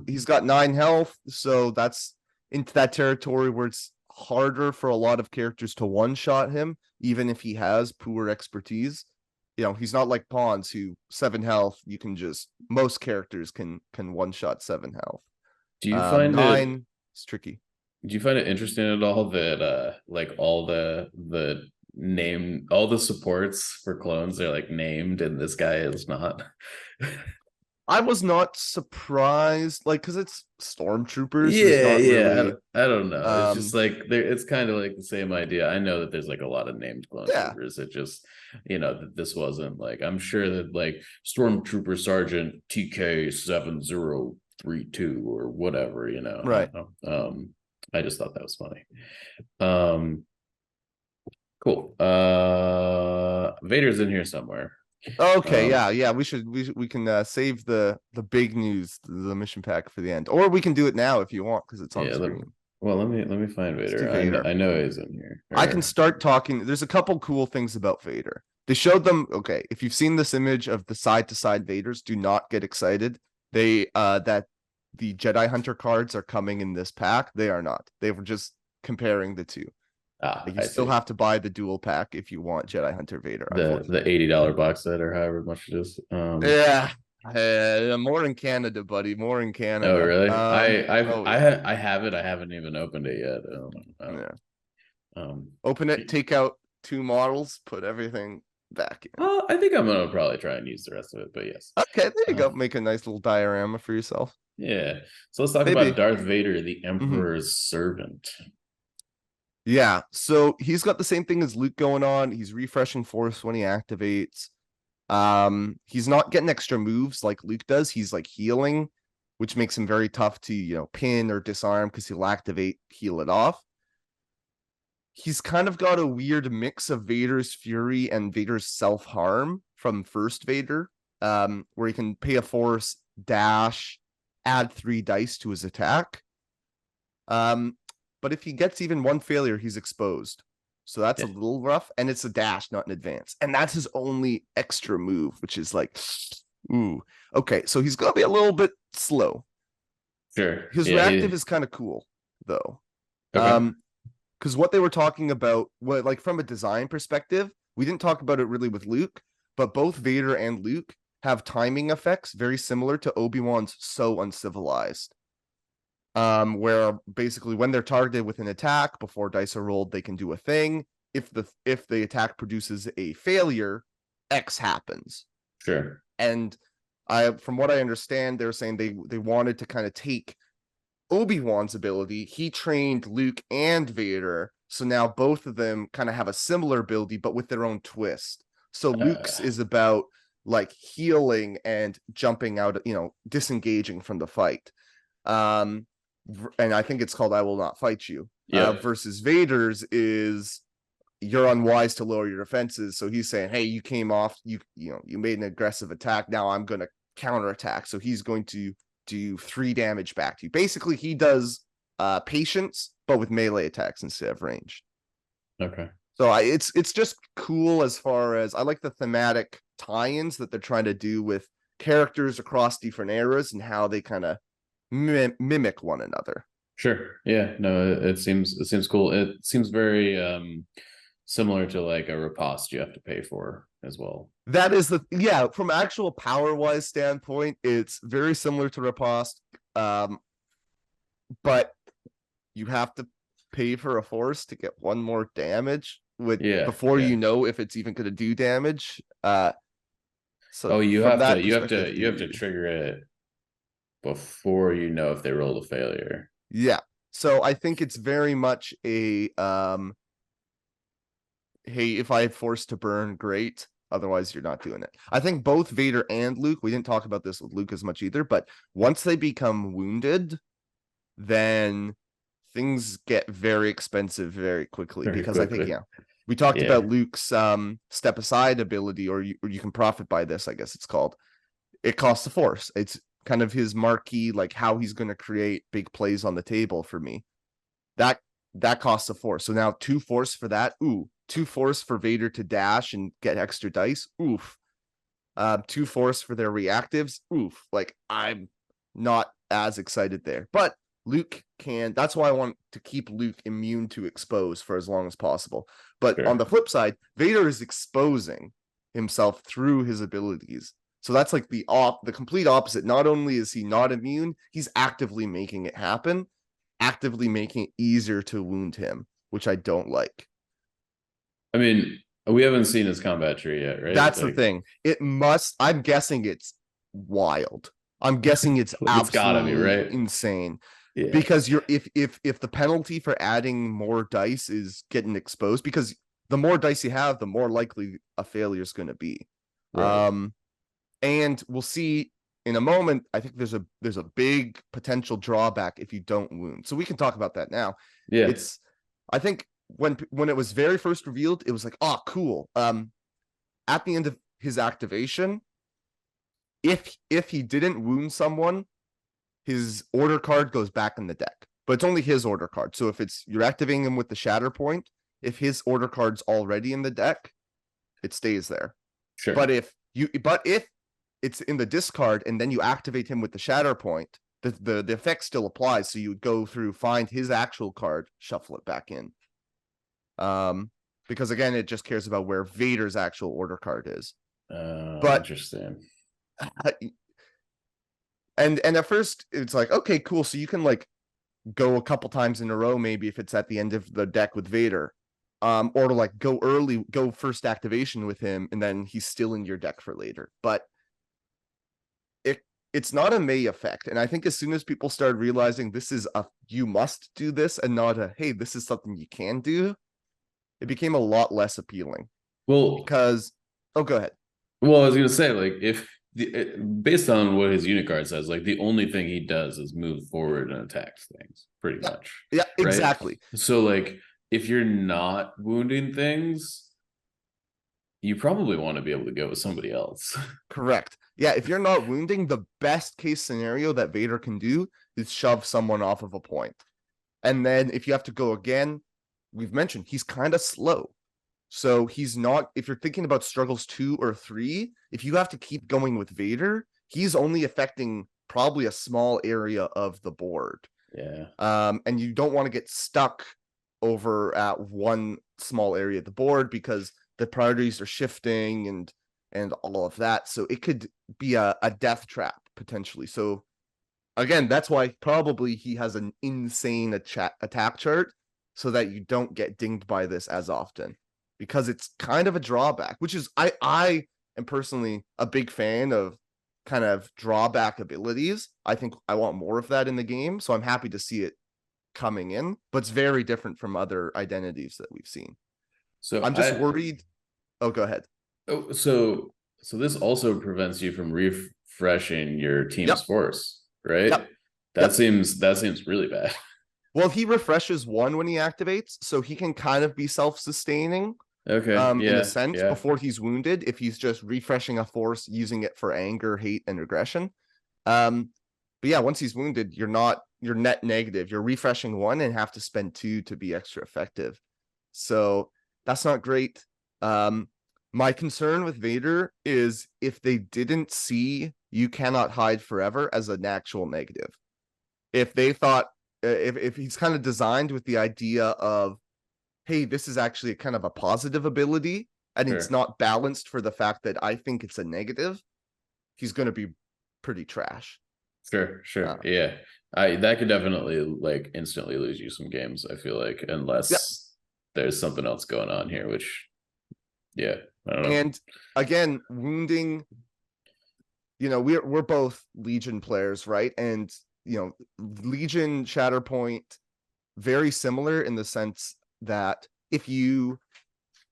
He's got 9 health, so that's into that territory where it's harder for a lot of characters to one-shot him, even if he has poor expertise. He's not like pawns who 7 health, you can just, most characters can one-shot 7 health. Do you find 9 it's tricky? Do you find it interesting at all that like all the name, all the supports for clones, they're like named and this guy is not? I was not surprised, like, because it's Stormtroopers. Yeah. Really, I don't know. It's just like it's kind of like the same idea. I know that there's like a lot of named clone troopers. It just, that this wasn't like, I'm sure that like Stormtrooper Sergeant TK7032 or whatever, Right. I just thought that was funny. Cool. Vader's in here somewhere. Okay, yeah. We can save the big news, the mission pack for the end, or we can do it now if you want because it's on the screen. Let me find Vader. Vader. I know he's in here. I can start talking. There's a couple cool things about Vader. They showed them. Okay, if you've seen this image of the side to side Vaders, do not get excited. That the Jedi Hunter cards are coming in this pack. They are not. They were just comparing the two. You still have to buy the dual pack if you want Jedi Hunter Vader. The $80 box set or however much it is. More in Canada, buddy. More in Canada. Oh, really? I have it. I haven't even opened it yet. Open it, take out 2 models, put everything back in. I think I'm gonna probably try and use the rest of it, but yes. Okay, there you go. Make a nice little diorama for yourself. Yeah. So let's talk about Darth Vader, the Emperor's servant. Yeah, so he's got the same thing as Luke going on. He's refreshing Force when he activates. He's not getting extra moves like Luke does. He's like healing, which makes him very tough to, pin or disarm because he'll activate, heal it off. He's kind of got a weird mix of Vader's fury and Vader's self-harm from first Vader, where he can pay a Force, dash, add 3 dice to his attack. But if he gets even 1 failure, he's exposed. So that's a little rough. And it's a dash, not an advance. And that's his only extra move, which is like, ooh. Okay, so he's going to be a little bit slow. Sure. His reactive is kind of cool, though. Okay. Because what they were talking about, like from a design perspective, we didn't talk about it really with Luke, but both Vader and Luke have timing effects very similar to Obi-Wan's So Uncivilized. Where basically when they're targeted with an attack before dice are rolled, they can do a thing. If the attack produces a failure, X happens. Sure. And from what I understand, they're saying they wanted to kind of take Obi-Wan's ability. He trained Luke and Vader, so now both of them kind of have a similar ability, but with their own twist. So Luke's is about like healing and jumping out, disengaging from the fight. And I think it's called I Will Not Fight You. Versus Vader's is you're unwise to lower your defenses. So he's saying, hey, you came off, you made an aggressive attack. Now I'm going to counterattack. So he's going to do 3 damage back to you. Basically, he does patience, but with melee attacks instead of range. Okay. So it's just cool as far as I like the thematic tie-ins that they're trying to do with characters across different eras and how they kind of mimic one another. Sure. Yeah. No, it seems cool. It seems very similar to like a riposte you have to pay for as well. That is from actual power wise standpoint, it's very similar to riposte. But you have to pay for a Force to get 1 more damage before you know if it's even going to do damage. So you have to trigger it before you know if they rolled a failure. Yeah. So I think it's very much a hey, if I have Force to burn, great. Otherwise, you're not doing it. I think both Vader and Luke, we didn't talk about this with Luke as much either, but once they become wounded, then things get very expensive very quickly. I think, we talked about Luke's step aside ability, or you can profit by this, I guess it's called. It costs a Force. It's kind of his marquee, like how he's going to create big plays on the table for me. That costs a Force. So now 2 Force for that. Ooh, 2 Force for Vader to dash and get extra dice. Oof. 2 Force for their reactives. Oof. Like I'm not as excited there, but Luke can. That's why I want to keep Luke immune to expose for as long as possible. But on the flip side, Vader is exposing himself through his abilities. So that's like the complete opposite. Not only is he not immune, he's actively making it happen, actively making it easier to wound him, which I don't like. I mean, we haven't seen his combat tree yet, right? That's the thing. I'm guessing it's wild. I'm guessing it's absolutely gotta be, right? Insane. Yeah. Because if the penalty for adding more dice is getting exposed, because the more dice you have, the more likely a failure is going to be. Right. And we'll see in a moment. I think there's a big potential drawback if you don't wound. So we can talk about that now. Yeah. I think when it was very first revealed, it was like, oh, cool. At the end of his activation, if he didn't wound someone, his order card goes back in the deck. But it's only his order card. So if you're activating him with the Shatterpoint, if his order card's already in the deck, it stays there. Sure. But if it's in the discard and then you activate him with the Shatterpoint, the effect still applies. So you would go through, find his actual card, shuffle it back in. Because again, it just cares about where Vader's actual order card is. But interesting. And at first it's like, okay, cool. So you can like go a couple times in a row, maybe if it's at the end of the deck with Vader. Or to like go first activation with him, and then he's still in your deck for later. But it's not a May effect. And I think as soon as people start realizing this is you must do this and not hey, this is something you can do, it became a lot less appealing. Well, because go ahead. Well, I was gonna say, like, based on what his unit card says, like the only thing he does is move forward and attack things, pretty much. Yeah, right? Exactly. So like if you're not wounding things, you probably want to be able to go with somebody else. Correct. Yeah, if you're not wounding, the best case scenario that Vader can do is shove someone off of a point. And then if you have to go again, we've mentioned he's kind of slow. So he's not, if you're thinking about struggles 2 or 3, if you have to keep going with Vader, he's only affecting probably a small area of the board. Yeah. And you don't want to get stuck over at one small area of the board because the priorities are shifting and all of that. So it could be a death trap potentially. So again, that's why probably he has an insane attack chart so that you don't get dinged by this as often, because it's kind of a drawback, which is I am personally a big fan of kind of drawback abilities. I think I want more of that in the game, so I'm happy to see it coming in, but it's very different from other identities that we've seen. So I'm just worried. Oh, go ahead. Oh, so this also prevents you from refreshing your team's force, right? Yep. That seems really bad. Well, he refreshes 1 when he activates, so he can kind of be self-sustaining. Okay. In a sense, before he's wounded, if he's just refreshing a force, using it for anger, hate, and aggression. But yeah, once he's wounded, you're net negative. You're refreshing 1 and have to spend 2 to be extra effective. So that's not great. My concern with Vader is if they didn't see You Cannot Hide Forever as an actual negative. If they thought, if he's kind of designed with the idea of, hey, this is actually kind of a positive ability, and it's not balanced for the fact that I think it's a negative, he's going to be pretty trash. Sure. Yeah. That could definitely like instantly lose you some games, I feel like, unless there's something else going on here, which, I don't know. And again, wounding, we're both Legion players, right? And, Legion, Shatterpoint, very similar in the sense that if you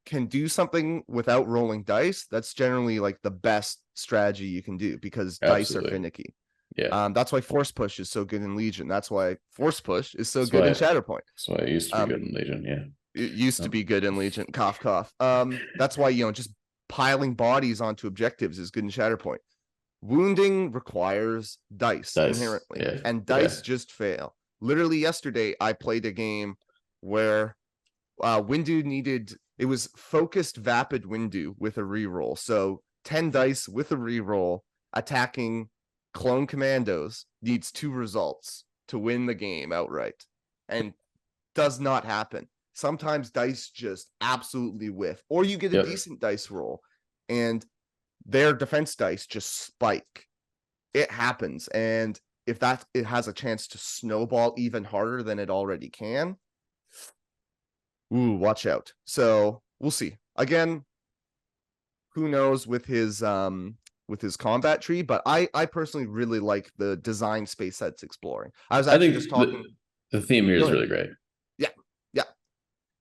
can do something without rolling dice, that's generally like the best strategy you can do, because dice are finicky. Yeah. That's why Force Push is so good in Legion. That's why Force Push is so good in Shatterpoint. That's why it used to be good in Legion. Yeah. It used to be good in Legion. Cough, cough. That's why, just piling bodies onto objectives is good in Shatterpoint. Wounding requires dice inherently, and dice just fail. Literally yesterday, I played a game where Windu it was focused Vapid Windu with a reroll. So 10 dice with a reroll attacking clone commandos needs 2 results to win the game outright, and does not happen. Sometimes dice just absolutely whiff, or you get a decent dice roll and their defense dice just spike. It happens. And if it has a chance to snowball even harder than it already can, watch out. So we'll see. Again, who knows with his combat tree, but I personally really like the design space that's exploring. I think just talking. The theme here is really great. Yeah.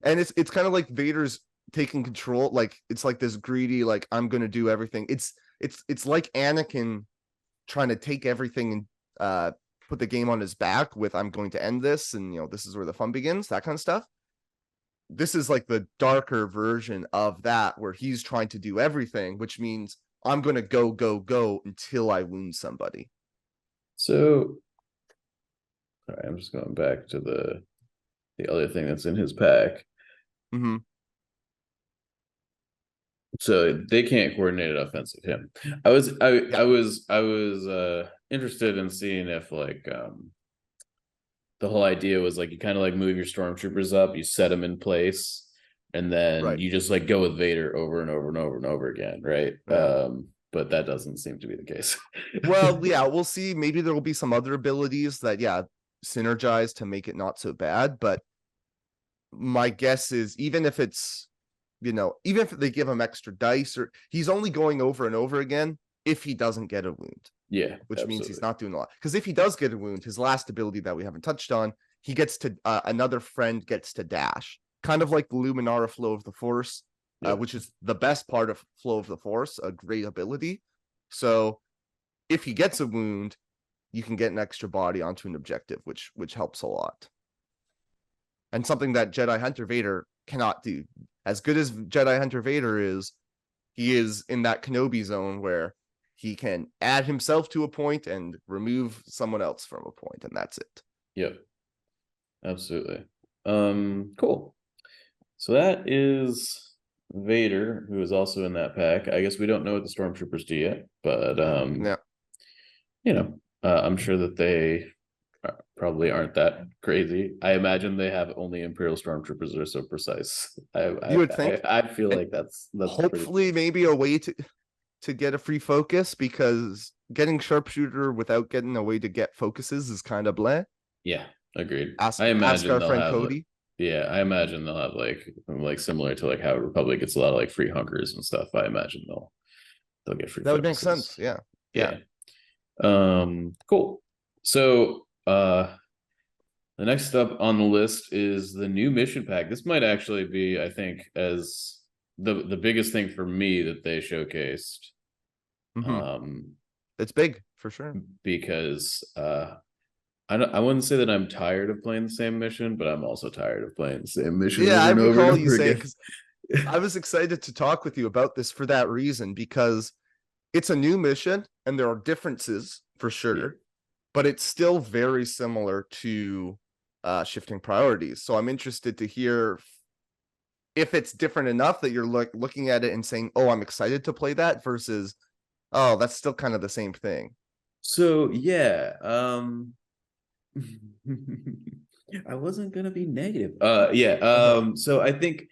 And it's kind of like Vader's taking control. Like it's like this greedy, like I'm gonna do everything. It's like Anakin trying to take everything and put the game on his back with I'm going to end this, and this is where the fun begins, that kind of stuff. this is like the darker version of that, where he's trying to do everything, which means I'm going to go until I wound somebody. So, all right, I'm just going back to the other thing that's in his pack. Mm-hmm. So they can't coordinate an offensive him. I was interested in seeing if like the whole idea was like you kind of like move your stormtroopers up, you set them in place, and then you just like go with Vader over and over and over and over again, right? But that doesn't seem to be the case. Well, yeah, we'll see. Maybe there will be some other abilities that synergize to make it not so bad, but my guess is even if it's, even if they give him extra dice, or he's only going over and over again if he doesn't get a wound. Yeah, which means he's not doing a lot. Because if he does get a wound, his last ability that we haven't touched on, he gets to another friend gets to dash, kind of like the Luminara Flow of the Force, which is the best part of Flow of the Force, a great ability. So if he gets a wound, you can get an extra body onto an objective, which helps a lot. And something that Jedi Hunter Vader cannot do. As good as Jedi Hunter Vader is, he is in that Kenobi zone where he can add himself to a point and remove someone else from a point, and that's it. Yep. Absolutely. Cool. So that is Vader, who is also in that pack. I guess we don't know what the Stormtroopers do yet, but I'm sure that they probably aren't that crazy. I imagine they have only Imperial Stormtroopers that are so precise. You would think. I feel like that's hopefully maybe a way to get a free focus, because getting sharpshooter without getting a way to get focuses is kind of bleh. Yeah, agreed. I imagine our friend Cody. I imagine they'll have like similar to like how Republic gets a lot of like free hunkers and stuff. I imagine they'll get free. That would make sense. Yeah. Cool. So the next up on the list is the new mission pack. This might actually be, I think, as the biggest thing for me that they showcased. It's big for sure, because I wouldn't say that I'm tired of playing the same mission, but I'm also tired of playing the same mission. Yeah, I recall you saying, because I was excited to talk with you about this for that reason, because it's a new mission and there are differences for sure, but it's still very similar to Shifting Priorities. So I'm interested to hear if it's different enough that you're looking at it and saying, oh, I'm excited to play that, versus, oh, that's still kind of the same thing. So yeah, I wasn't gonna be negative. So I think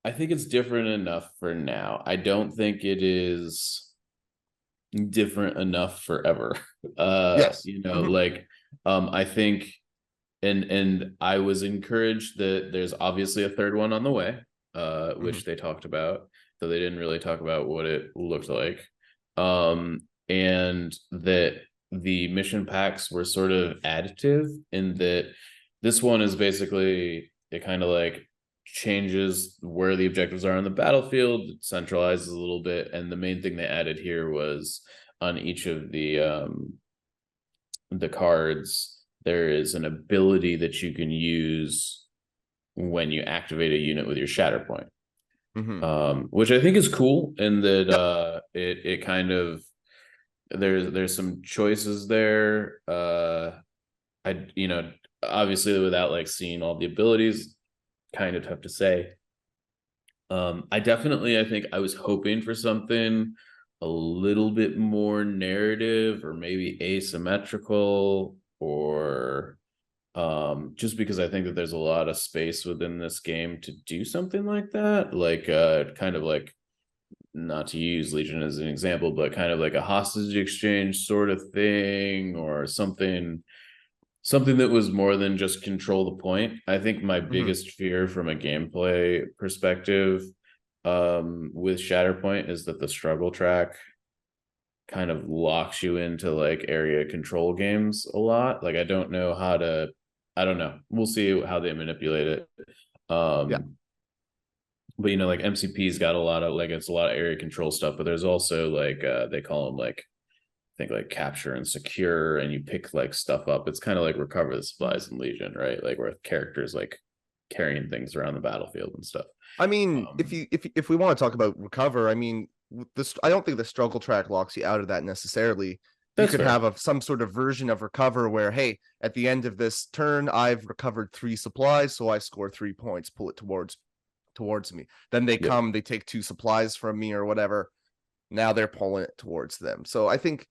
it's different enough for now. I don't think it is different enough forever. Yes. I think and I was encouraged that there's obviously a third one on the way, which they talked about, though they didn't really talk about what it looked like. And that the mission packs were sort of additive, in that this one is basically, it kind of like changes where the objectives are on the battlefield, it centralizes a little bit, and the main thing they added here was on each of the cards, there is an ability that you can use when you activate a unit with your Shatterpoint, which I think is cool, in that it kind of, there's some choices there. Obviously without like seeing all the abilities, kind of tough to say. I think I was hoping for something a little bit more narrative, or maybe asymmetrical, or just because I think that there's a lot of space within this game to do something like that, like kind of like, not to use Legion as an example, but kind of like a hostage exchange sort of thing, or something that was more than just control the point. I think my biggest fear from a gameplay perspective with Shatterpoint is that the struggle track kind of locks you into like area control games a lot. Like I don't know. We'll see how they manipulate it. But like MCP's got a lot of it's a lot of area control stuff, but there's also like they call them like, I think like capture and secure, and you pick like stuff up. It's kind of like recover the supplies in Legion, right? Like where characters like carrying things around the battlefield and stuff. I mean, if we want to talk about recover, I mean, this, I don't think the struggle track locks you out of that necessarily. You could have some sort of version of recover where, hey, at the end of this turn, I've recovered 3 supplies, so I score 3 points, pull it towards me. Then they come, they take 2 supplies from me or whatever. Now they're pulling it towards them. So I think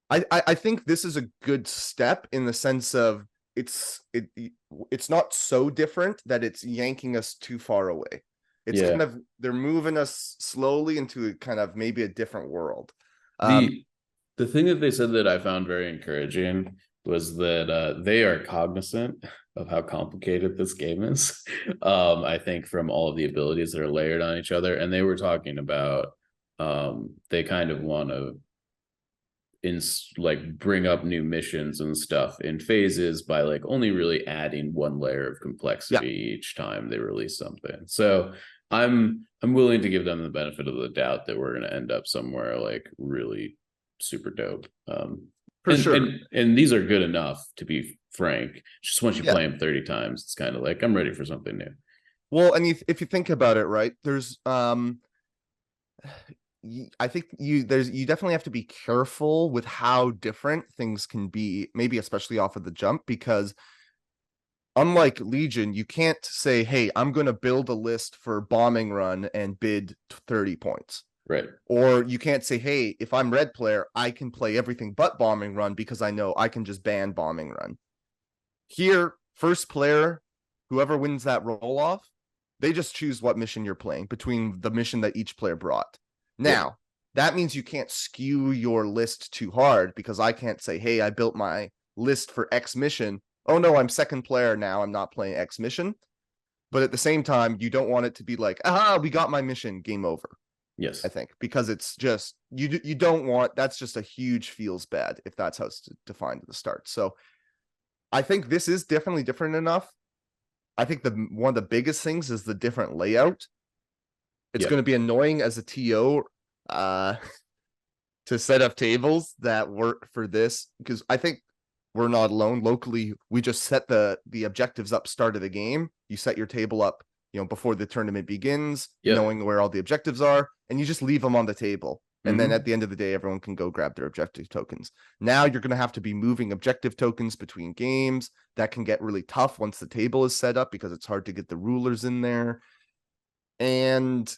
this is a good step in the sense of it's not so different that it's yanking us too far away. It's kind of, they're moving us slowly into a kind of maybe a different world. The thing that they said that I found very encouraging was that they are cognizant of how complicated this game is. I think from all of the abilities that are layered on each other, and they were talking about they kind of want to bring up new missions and stuff in phases by like only really adding 1 layer of complexity each time they release something. So I'm willing to give them the benefit of the doubt that we're going to end up somewhere like really super dope. For sure. And these are good enough, to be frank. Just once you play them 30 times, it's kind of like, I'm ready for something new. Well, and if you think about it, right, there's I think you definitely have to be careful with how different things can be, maybe especially off of the jump, because unlike Legion, you can't say, hey, I'm going to build a list for bombing run and bid 30 points. Right. Or you can't say, hey, if I'm red player, I can play everything but bombing run because I know I can just ban bombing run. Here, first player, whoever wins that roll off, they just choose what mission you're playing between the mission that each player brought. Now, that means you can't skew your list too hard, because I can't say, hey, I built my list for X mission. Oh no, I'm second player now, I'm not playing X mission. But at the same time, you don't want it to be like, aha, we got my mission, game over. Yes, I think, because it's just, you don't want, that's just a huge feels bad if that's how it's defined at the start. So I think this is definitely different enough. I think one of the biggest things is the different layout. It's going to be annoying as a TO to set up tables that work for this, because I think we're not alone. Locally, we just set the objectives up start of the game. You set your table up, before the tournament begins, knowing where all the objectives are, and you just leave them on the table. And then at the end of the day, everyone can go grab their objective tokens. Now you're going to have to be moving objective tokens between games. That can get really tough once the table is set up, because it's hard to get the rulers in there. And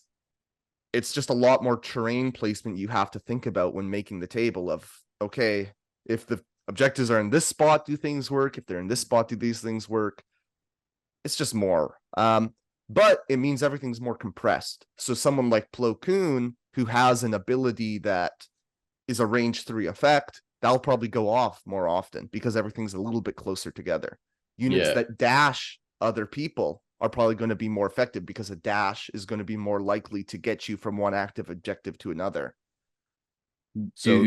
it's just a lot more terrain placement you have to think about when making the table of, okay, if the objectives are in this spot, do things work? If they're in this spot, do these things work? It's just more. But it means everything's more compressed. So someone like Plo Koon, who has an ability that is a range 3 effect, that'll probably go off more often because everything's a little bit closer together. Units that dash other people are probably going to be more effective, because a dash is going to be more likely to get you from one active objective to another. So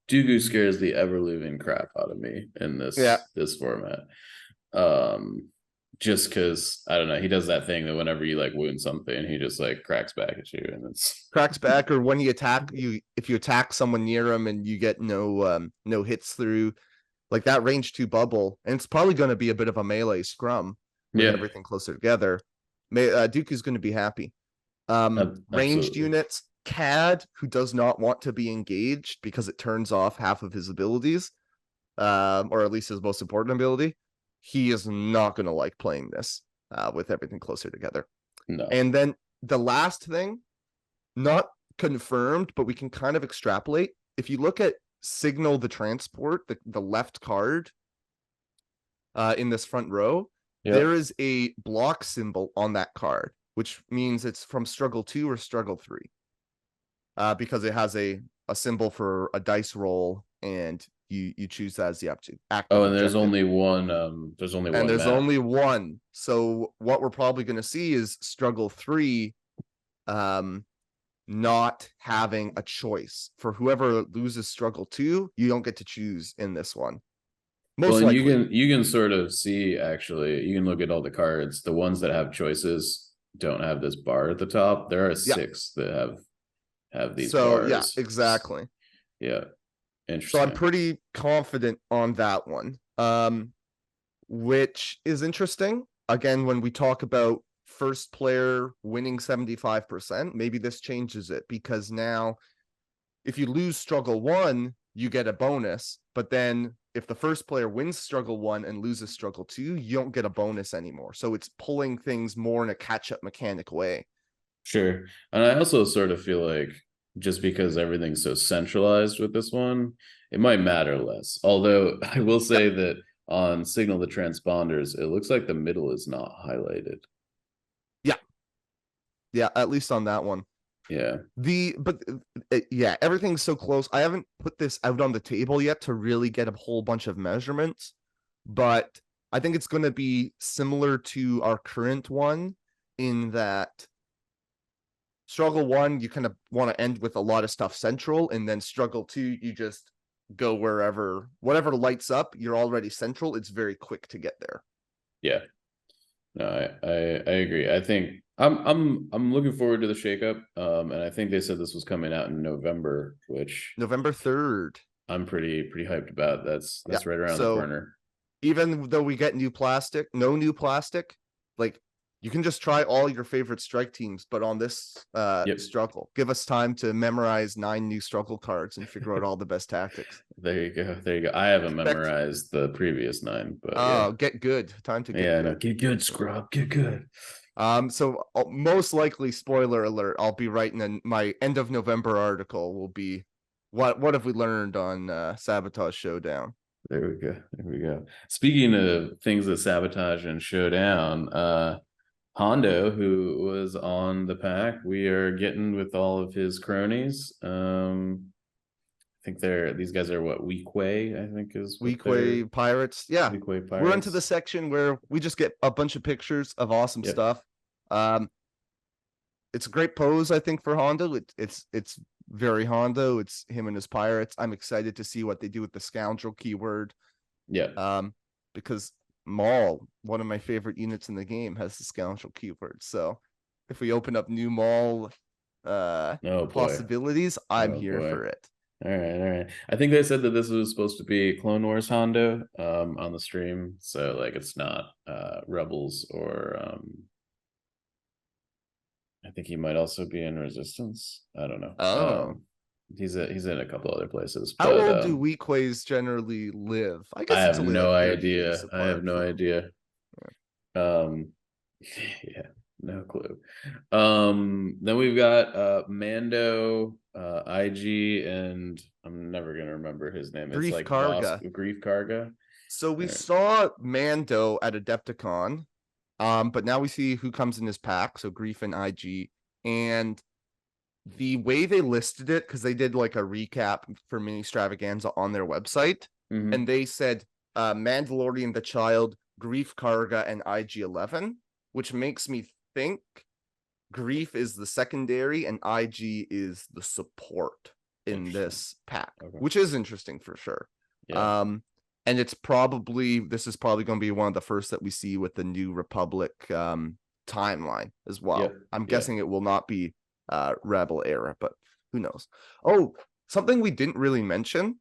Dooku scares the ever-living crap out of me in this format. Just because, I don't know, he does that thing that whenever you like wound something, he just like cracks back at you, and it's cracks back. Or when you attack you, if you attack someone near him and you get no hits through, like that range 2 bubble, and it's probably going to be a bit of a melee scrum with everything closer together. Dooku's going to be happy. Ranged units, Cad, who does not want to be engaged because it turns off half of his abilities, or at least his most important ability. He is not going to like playing this with everything closer together. No. And then the last thing, not confirmed, but we can kind of extrapolate. If you look at Signal the Transport, the left card in this front row, there is a block symbol on that card, which means it's from Struggle 2 or Struggle 3. Because it has a symbol for a dice roll, and you choose that as the active. Oh, and there's only one. There's only one. And there's map. only one. So what we're probably going to see is Struggle 3, not having a choice. For whoever loses Struggle 2, you don't get to choose in this one. Most likely. You can sort of see, actually, you can look at all the cards. The ones that have choices don't have this bar at the top. There are 6 that have these bars. Yeah, exactly. Yeah. Interesting. So I'm pretty confident on that one, which is interesting. again, when we talk about first player winning 75%, maybe this changes it, because now if you lose struggle 1, you get a bonus, but then if the first player wins struggle 1 and loses struggle 2, you don't get a bonus anymore. So it's pulling things more in a catch-up mechanic way. Sure. And I also sort of feel like just because everything's so centralized with this one, it might matter less. Although I will say that on Signal the Transponders, it looks like the middle is not highlighted. Yeah, at least on that one. Yeah. Yeah, everything's so close. I haven't put this out on the table yet to really get a whole bunch of measurements, but I think it's going to be similar to our current one in that struggle 1, you kind of want to end with a lot of stuff central, and then struggle 2, you just go wherever, whatever lights up, you're already central. It's very quick to get there. Yeah. No, I agree. I think I'm looking forward to the shakeup. And I think they said this was coming out in November, which November 3rd. I'm pretty hyped about. That's right around the corner. Even though we get no new plastic, like, you can just try all your favorite strike teams, but on this struggle, give us time to memorize 9 new struggle cards and figure out all the best tactics. There you go. I haven't memorized the previous 9, but get good. Time to get good. No, get good, scrub. Get good. So most likely, spoiler alert, I'll be writing in my end of November article will be what have we learned on Sabotage Showdown. There we go. Speaking of things that sabotage and showdown, Hondo, who was on the pack, we are getting with all of his cronies. I think these guys are what, Weequay, I think is Weequay Pirates. Yeah. Weequay Pirates. We're into the section where we just get a bunch of pictures of awesome stuff. It's a great pose, I think, for Hondo. It's very Hondo. It's him and his pirates. I'm excited to see what they do with the scoundrel keyword. Yeah. Because Maul, one of my favorite units in the game, has the scoundrel keyword. So if we open up new Maul possibilities, I'm here for it. All right. I think they said that this was supposed to be Clone Wars Hondo on the stream. So like it's not Rebels or I think he might also be in Resistance. I don't know. He's in a couple other places. How old do Weequays generally live? I have no idea. Yeah, no clue. Then we've got Mando, IG, and I'm never gonna remember his name. Grief it's like Karga. Grief Karga. So we saw Mando at Adepticon, but now we see who comes in his pack. So Grief and IG, and the way they listed it, because they did like a recap for Ministravaganza on their website, and they said Mandalorian the Child, Grief Karga, and IG-11, which makes me think Grief is the secondary and IG is the support in this pack, which is interesting for sure. Yeah. And this is probably going to be one of the first that we see with the New Republic timeline as well. Yep. I'm guessing it will not be Rebel era, but who knows? Oh, something we didn't really mention,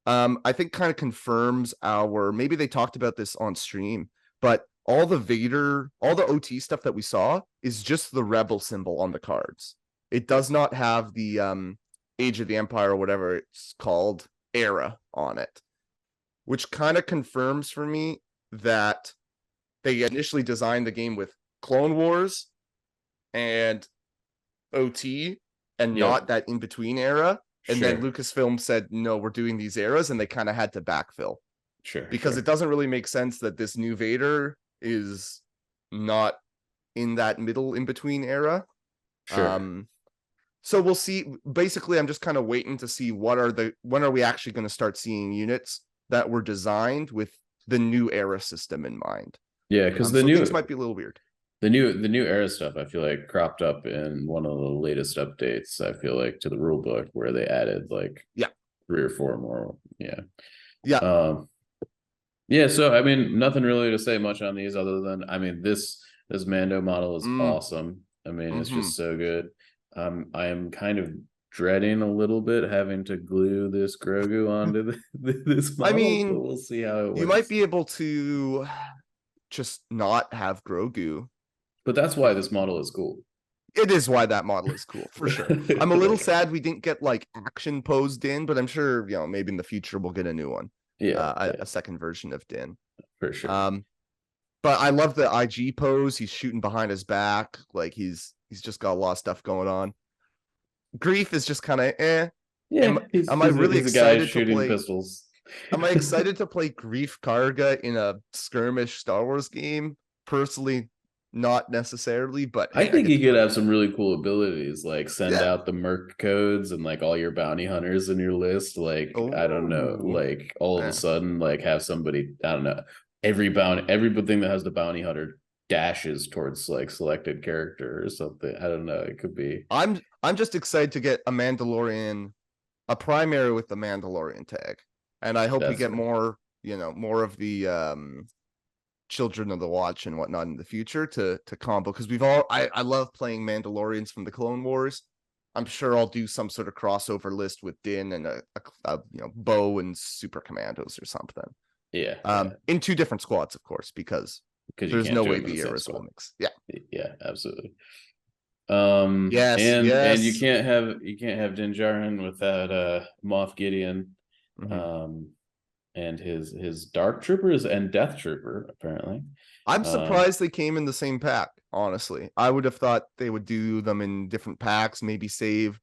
I think kind of confirms maybe they talked about this on stream, but all the OT stuff that we saw is just the Rebel symbol on the cards. It does not have the Age of the Empire or whatever it's called era on it, which kind of confirms for me that they initially designed the game with Clone Wars and OT and not that in-between era. And then Lucasfilm said, no, we're doing these eras, and they kind of had to backfill. Because it doesn't really make sense that this new Vader is not in that middle in-between era. So we'll see. Basically, I'm just kind of waiting to see when are we actually going to start seeing units that were designed with the new era system in mind. Yeah, because the new things might be a little weird. The new era stuff, I feel like, cropped up in one of the latest updates, I feel like, to the rule book, where they added like 3 or 4 more. So I mean, nothing really to say much on these other than, I mean, this Mando model is awesome. I mean, it's just so good. I am kind of dreading a little bit having to glue this Grogu onto this model. I mean, but we'll see how it works. You might be able to just not have Grogu. But that's why this model is cool. It is why that model is cool, for sure. I'm a little sad we didn't get like action posed Din, but I'm sure, you know, maybe in the future we'll get a new one. A second version of Din. For sure. But I love the IG pose. He's shooting behind his back. Like he's just got a lot of stuff going on. Grief is just kind of Yeah. Am I really excited to play pistols? Am I excited to play Grief Karga in a skirmish Star Wars game? Personally, not necessarily, but I think he could have some really cool abilities, like send out the merc codes and like all your bounty hunters in your list. Like, I don't know, like all of a sudden, like have somebody, I don't know, everything that has the bounty hunter dashes towards like selected character or something. I don't know. It could be. I'm just excited to get a Mandalorian, a primary with the Mandalorian tag. And I hope we get more, you know, more of the Children of the Watch and whatnot in the future to combo, because I love playing Mandalorians from the Clone Wars. I'm sure I'll do some sort of crossover list with Din and a you know, Bo and Super Commandos or something. Yeah. In 2 different squads, of course, because there's no way the eras will mix. Yeah, absolutely. Yes, and you can't have Din Djarin without Moff Gideon. And his Dark Troopers and Death Trooper, apparently. I'm surprised they came in the same pack, honestly. I would have thought they would do them in different packs, maybe save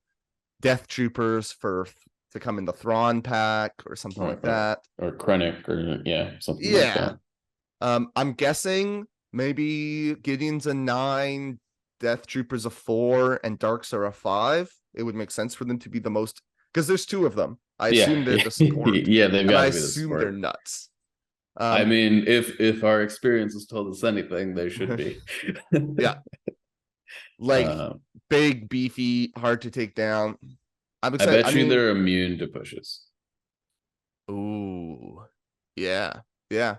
Death Troopers to come in the Thrawn pack or something like that. Or Krennic or something like that. I'm guessing maybe Gideon's a 9, Death Troopers a 4, and Darks are a 5. It would make sense for them to be the most, because there's 2 of them. I assume they're the support. Yeah, they've got to be the support. I assume they're nuts. I mean, if our experience has told us anything, they should be. Yeah. Like big, beefy, hard to take down. I'm excited. I bet you they're immune to pushes. Ooh. Yeah.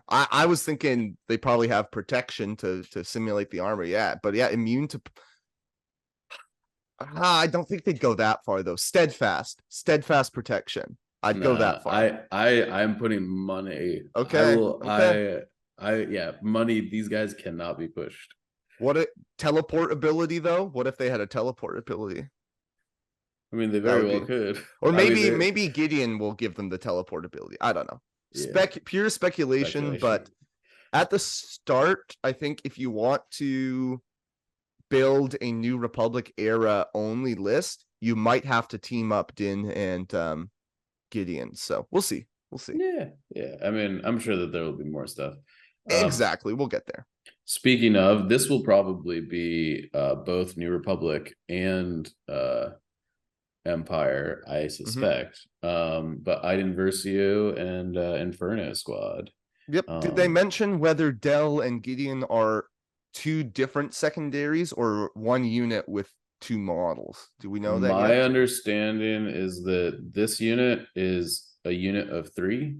I was thinking they probably have protection to simulate the armor. Yeah, but yeah, immune to I don't think they'd go that far though. Steadfast protection. I'd go that far. I'm putting money. Okay. Money. These guys cannot be pushed. What a teleport ability though? What if they had a teleport ability? I mean, they very well could. Or maybe Gideon will give them the teleport ability. I don't know. Pure speculation, but at the start, I think if you want to build a New Republic era only list, you might have to team up Din and Gideon. So we'll see. Yeah. I mean, I'm sure that there will be more stuff. Exactly. We'll get there. Speaking of, this will probably be both New Republic and Empire, I suspect. But Iden Versio and Inferno Squad. Yep. Did they mention whether Del and Gideon are 2 different secondaries or 1 unit with 2 models? Do we know that? My understanding is that this unit is a unit of 3.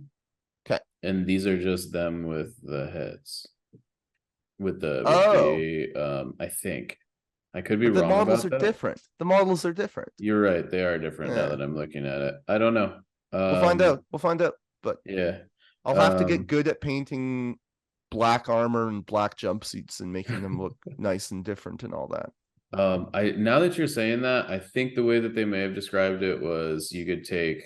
Okay. And these are just them with the heads. With the I think. I could be wrong. The models are different. The models are different. You're right. They are different now that I'm looking at it. I don't know. We'll find out. But yeah. I'll have to get good at painting black armor and black jumpsuits and making them look nice and different and all that. Now that you're saying that, I think the way that they may have described it was you can take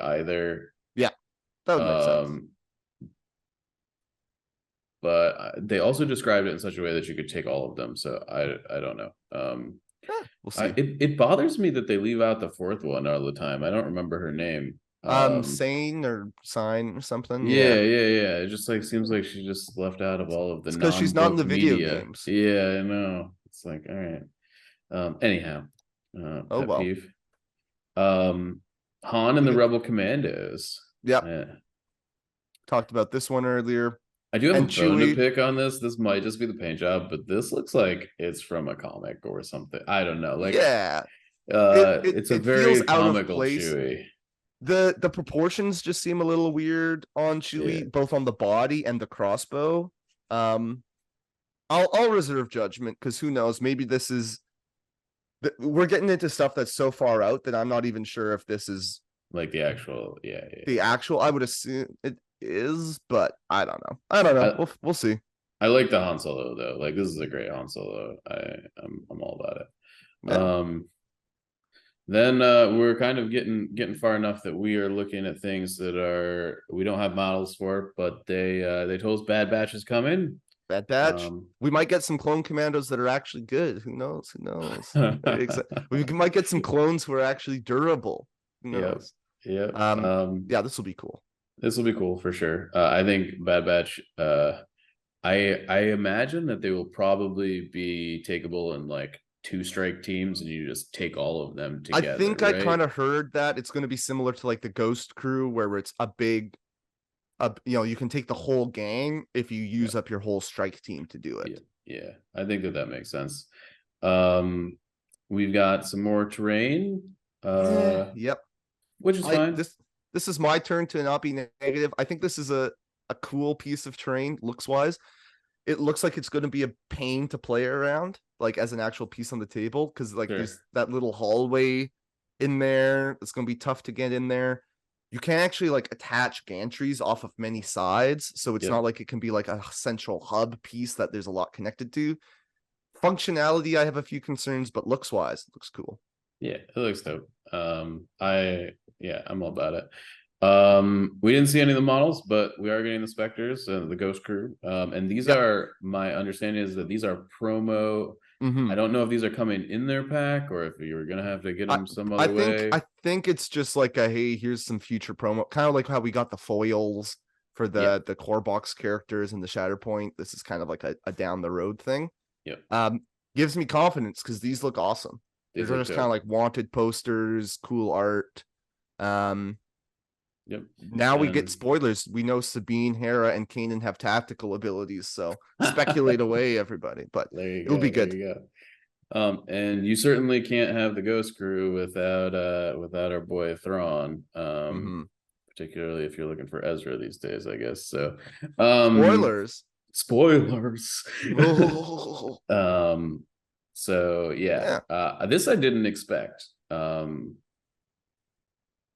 either. Yeah, that would make sense. But they also described it in such a way that you could take all of them. So I don't know. We'll see. It bothers me that they leave out the 4th one all the time. I don't remember her name. Sane or Sign or something. Yeah. It just like seems like she just left out of all of the because she's not in the video games. Yeah, I know. It's like, all right. Anyhow, peeve. Han and the Rebel Commandos. Yeah. Talked about this one earlier. I do have a bone to pick on this. This might just be the paint job, but this looks like it's from a comic or something. I don't know. Like, it's a very comical Chewie. The proportions just seem a little weird on Chewie, both on the body and the crossbow. I'll reserve judgment because who knows? Maybe this is. We're getting into stuff that's so far out that I'm not even sure if this is like the actual. The actual. I would assume is, but I don't know. I don't know. We'll see. I like the Han Solo though. Like this is a great Han Solo. I'm all about it. Yeah. Then we're kind of getting far enough that we are looking at things that we don't have models for, but they told us Bad Batch is coming. Bad Batch. We might get some clone commandos that are actually good. Who knows? Who knows? We might get some clones who are actually durable. Who knows? Yeah. Yeah, this will be cool. This will be cool for sure. I think Bad Batch. I imagine that they will probably be takeable in like 2-strike teams, and you just take all of them together. I think right? I kind of heard that it's going to be similar to like the Ghost Crew, where it's a big, you can take the whole gang if you use up your whole strike team to do it. Yeah, I think that makes sense. We've got some more terrain. Yep, which is fine. This is my turn to not be negative. I think this is a cool piece of terrain looks wise. It looks like it's going to be a pain to play around, like as an actual piece on the table, because like there's that little hallway in there. It's going to be tough to get in there. You can actually like attach gantries off of many sides, so it's not like it can be like a central hub piece that there's a lot connected to. Functionality, I have a few concerns, but looks wise, it looks cool. Yeah, it looks dope. I'm all about it. We didn't see any of the models, but we are getting the Spectres and the Ghost Crew. And these are, my understanding is that these are promo. I don't know if these are coming in their pack or if you're gonna have to get them some other way. I think it's just like a hey, here's some future promo, kind of like how we got the foils for the core box characters and the Shatterpoint. This is kind of like a down the road thing. Gives me confidence because these look awesome. These are just kind of like wanted posters, cool art. Now we get spoilers. We know Sabine, Hera, and Kanan have tactical abilities, so speculate away, everybody. But it'll be good. And you certainly can't have the Ghost Crew without our boy Thrawn. Particularly if you're looking for Ezra these days, I guess. So spoilers. So this I didn't expect.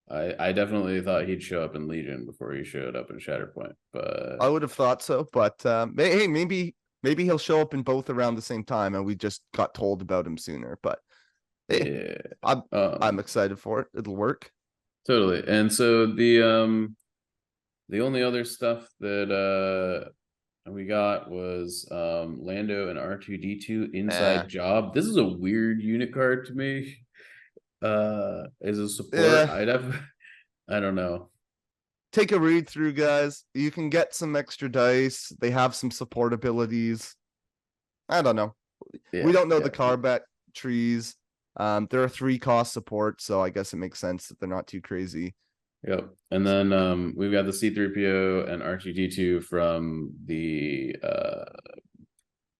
I definitely thought he'd show up in Legion before he showed up in Shatterpoint, but I would have thought so. But hey, maybe he'll show up in both around the same time, and we just got told about him sooner. But hey, I'm excited for it. It'll work. Totally. And so the only other stuff that we got was Lando and R2-D2 inside job. This is a weird unit card to me. As a support, I don't know. Take a read through, guys. You can get some extra dice. They have some support abilities. I don't know. We don't know the combat trees. There are 3 cost support, so I guess it makes sense that they're not too crazy. Yep. And then we've got the C-3PO and R2-D2 from the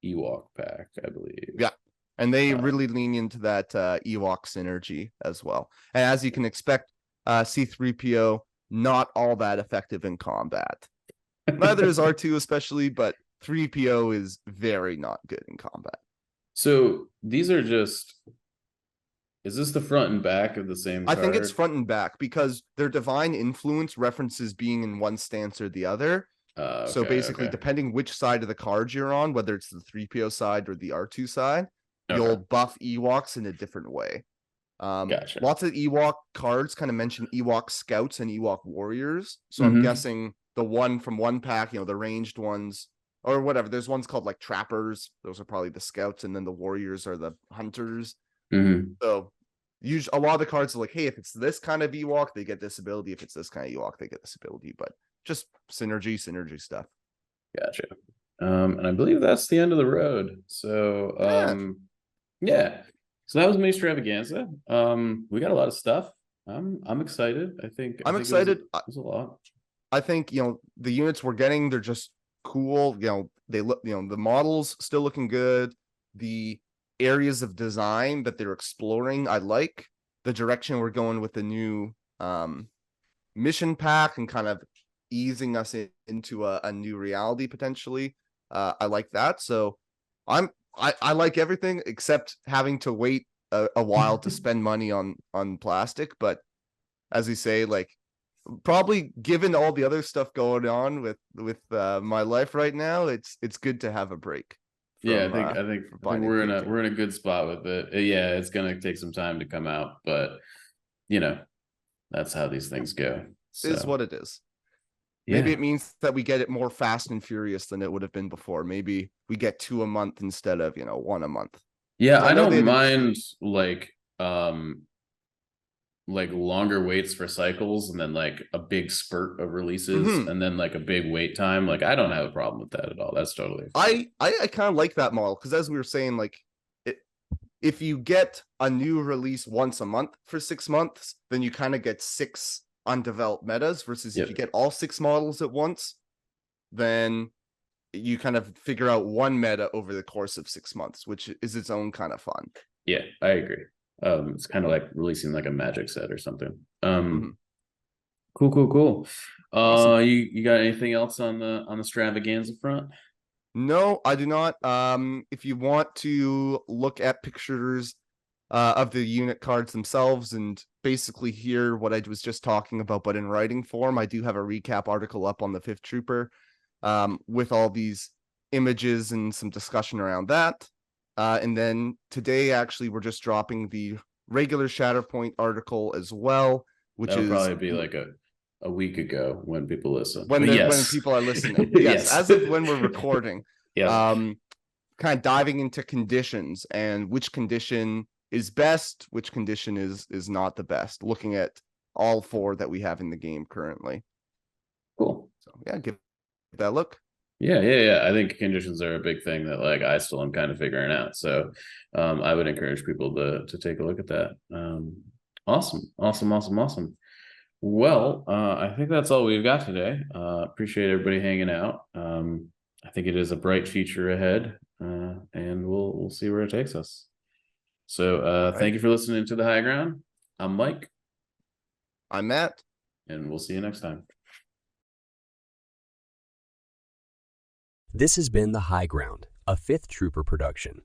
Ewok pack, I believe. Yeah. And they really lean into that Ewok synergy as well. And as you can expect, C-3PO, not all that effective in combat. Neither is R2 especially, but 3PO is very not good in combat. So these are just... Is this the front and back of the same card? I think it's front and back because their divine influence references being in one stance or the other. So basically, depending which side of the card you're on, whether it's the 3PO side or the R2 side, you'll buff Ewoks in a different way. Gotcha. Lots of Ewok cards kind of mention Ewok scouts and Ewok warriors. So I'm guessing the one from one pack, the ranged ones or whatever. There's ones called like trappers. Those are probably the scouts, and then the warriors are the hunters. So usually a lot of the cards are like, hey, if it's this kind of Ewok, they get this ability. If it's this kind of Ewok, they get this ability. But just synergy stuff. Gotcha. And I believe that's the end of the road. So so that was Ministravaganza. We got a lot of stuff. I'm excited. I'm excited. It was a lot. I think the units we're getting, they're just cool. They look, the models still looking good. The areas of design that they're exploring, I like the direction we're going with the new mission pack and kind of easing us into a new reality potentially. I like that. So I like everything except having to wait a while to spend money on plastic. But as you say, like probably given all the other stuff going on with my life right now, it's good to have a break. I think we're in a good spot with it. Yeah, it's gonna take some time to come out, but you know, that's how these things go. So. Is what it is. Maybe it means that we get it more fast and furious than it would have been before. Maybe we get 2 a month instead of, 1 a month. Yeah, I don't mind like longer waits for cycles and then like a big spurt of releases and then like a big wait time. Like I don't have a problem with that at all. That's totally fine. I kind of like that model because as we were saying, like if you get a new release once a month for 6 months, then you kind of get 6 undeveloped metas versus if you get all 6 models at once, then you kind of figure out one meta over the course of 6 months, which is its own kind of fun. Yeah, I agree. It's kind of like releasing like a magic set or something. Cool. Awesome. You got anything else on the Stravaganza front? No, I do not. If you want to look at pictures of the unit cards themselves and basically hear what I was just talking about, but in writing form, I do have a recap article up on the 5th Trooper with all these images and some discussion around that. And then today, actually, we're just dropping the regular Shatterpoint article as well, which that'll probably be like a week ago when people listen. When people are listening. Yes, as of when we're recording. Kind of diving into conditions and which condition is best, which condition is not the best, looking at all 4 that we have in the game currently. Cool. So yeah, give that a look. Yeah. I think conditions are a big thing that like I still am kind of figuring out. So I would encourage people to take a look at that. Awesome. Well, I think that's all we've got today. Appreciate everybody hanging out. I think it is a bright future ahead, and we'll see where it takes us. So thank you for listening to The High Ground. I'm Mike. I'm Matt. And we'll see you next time. This has been The High Ground, a 5th Trooper production.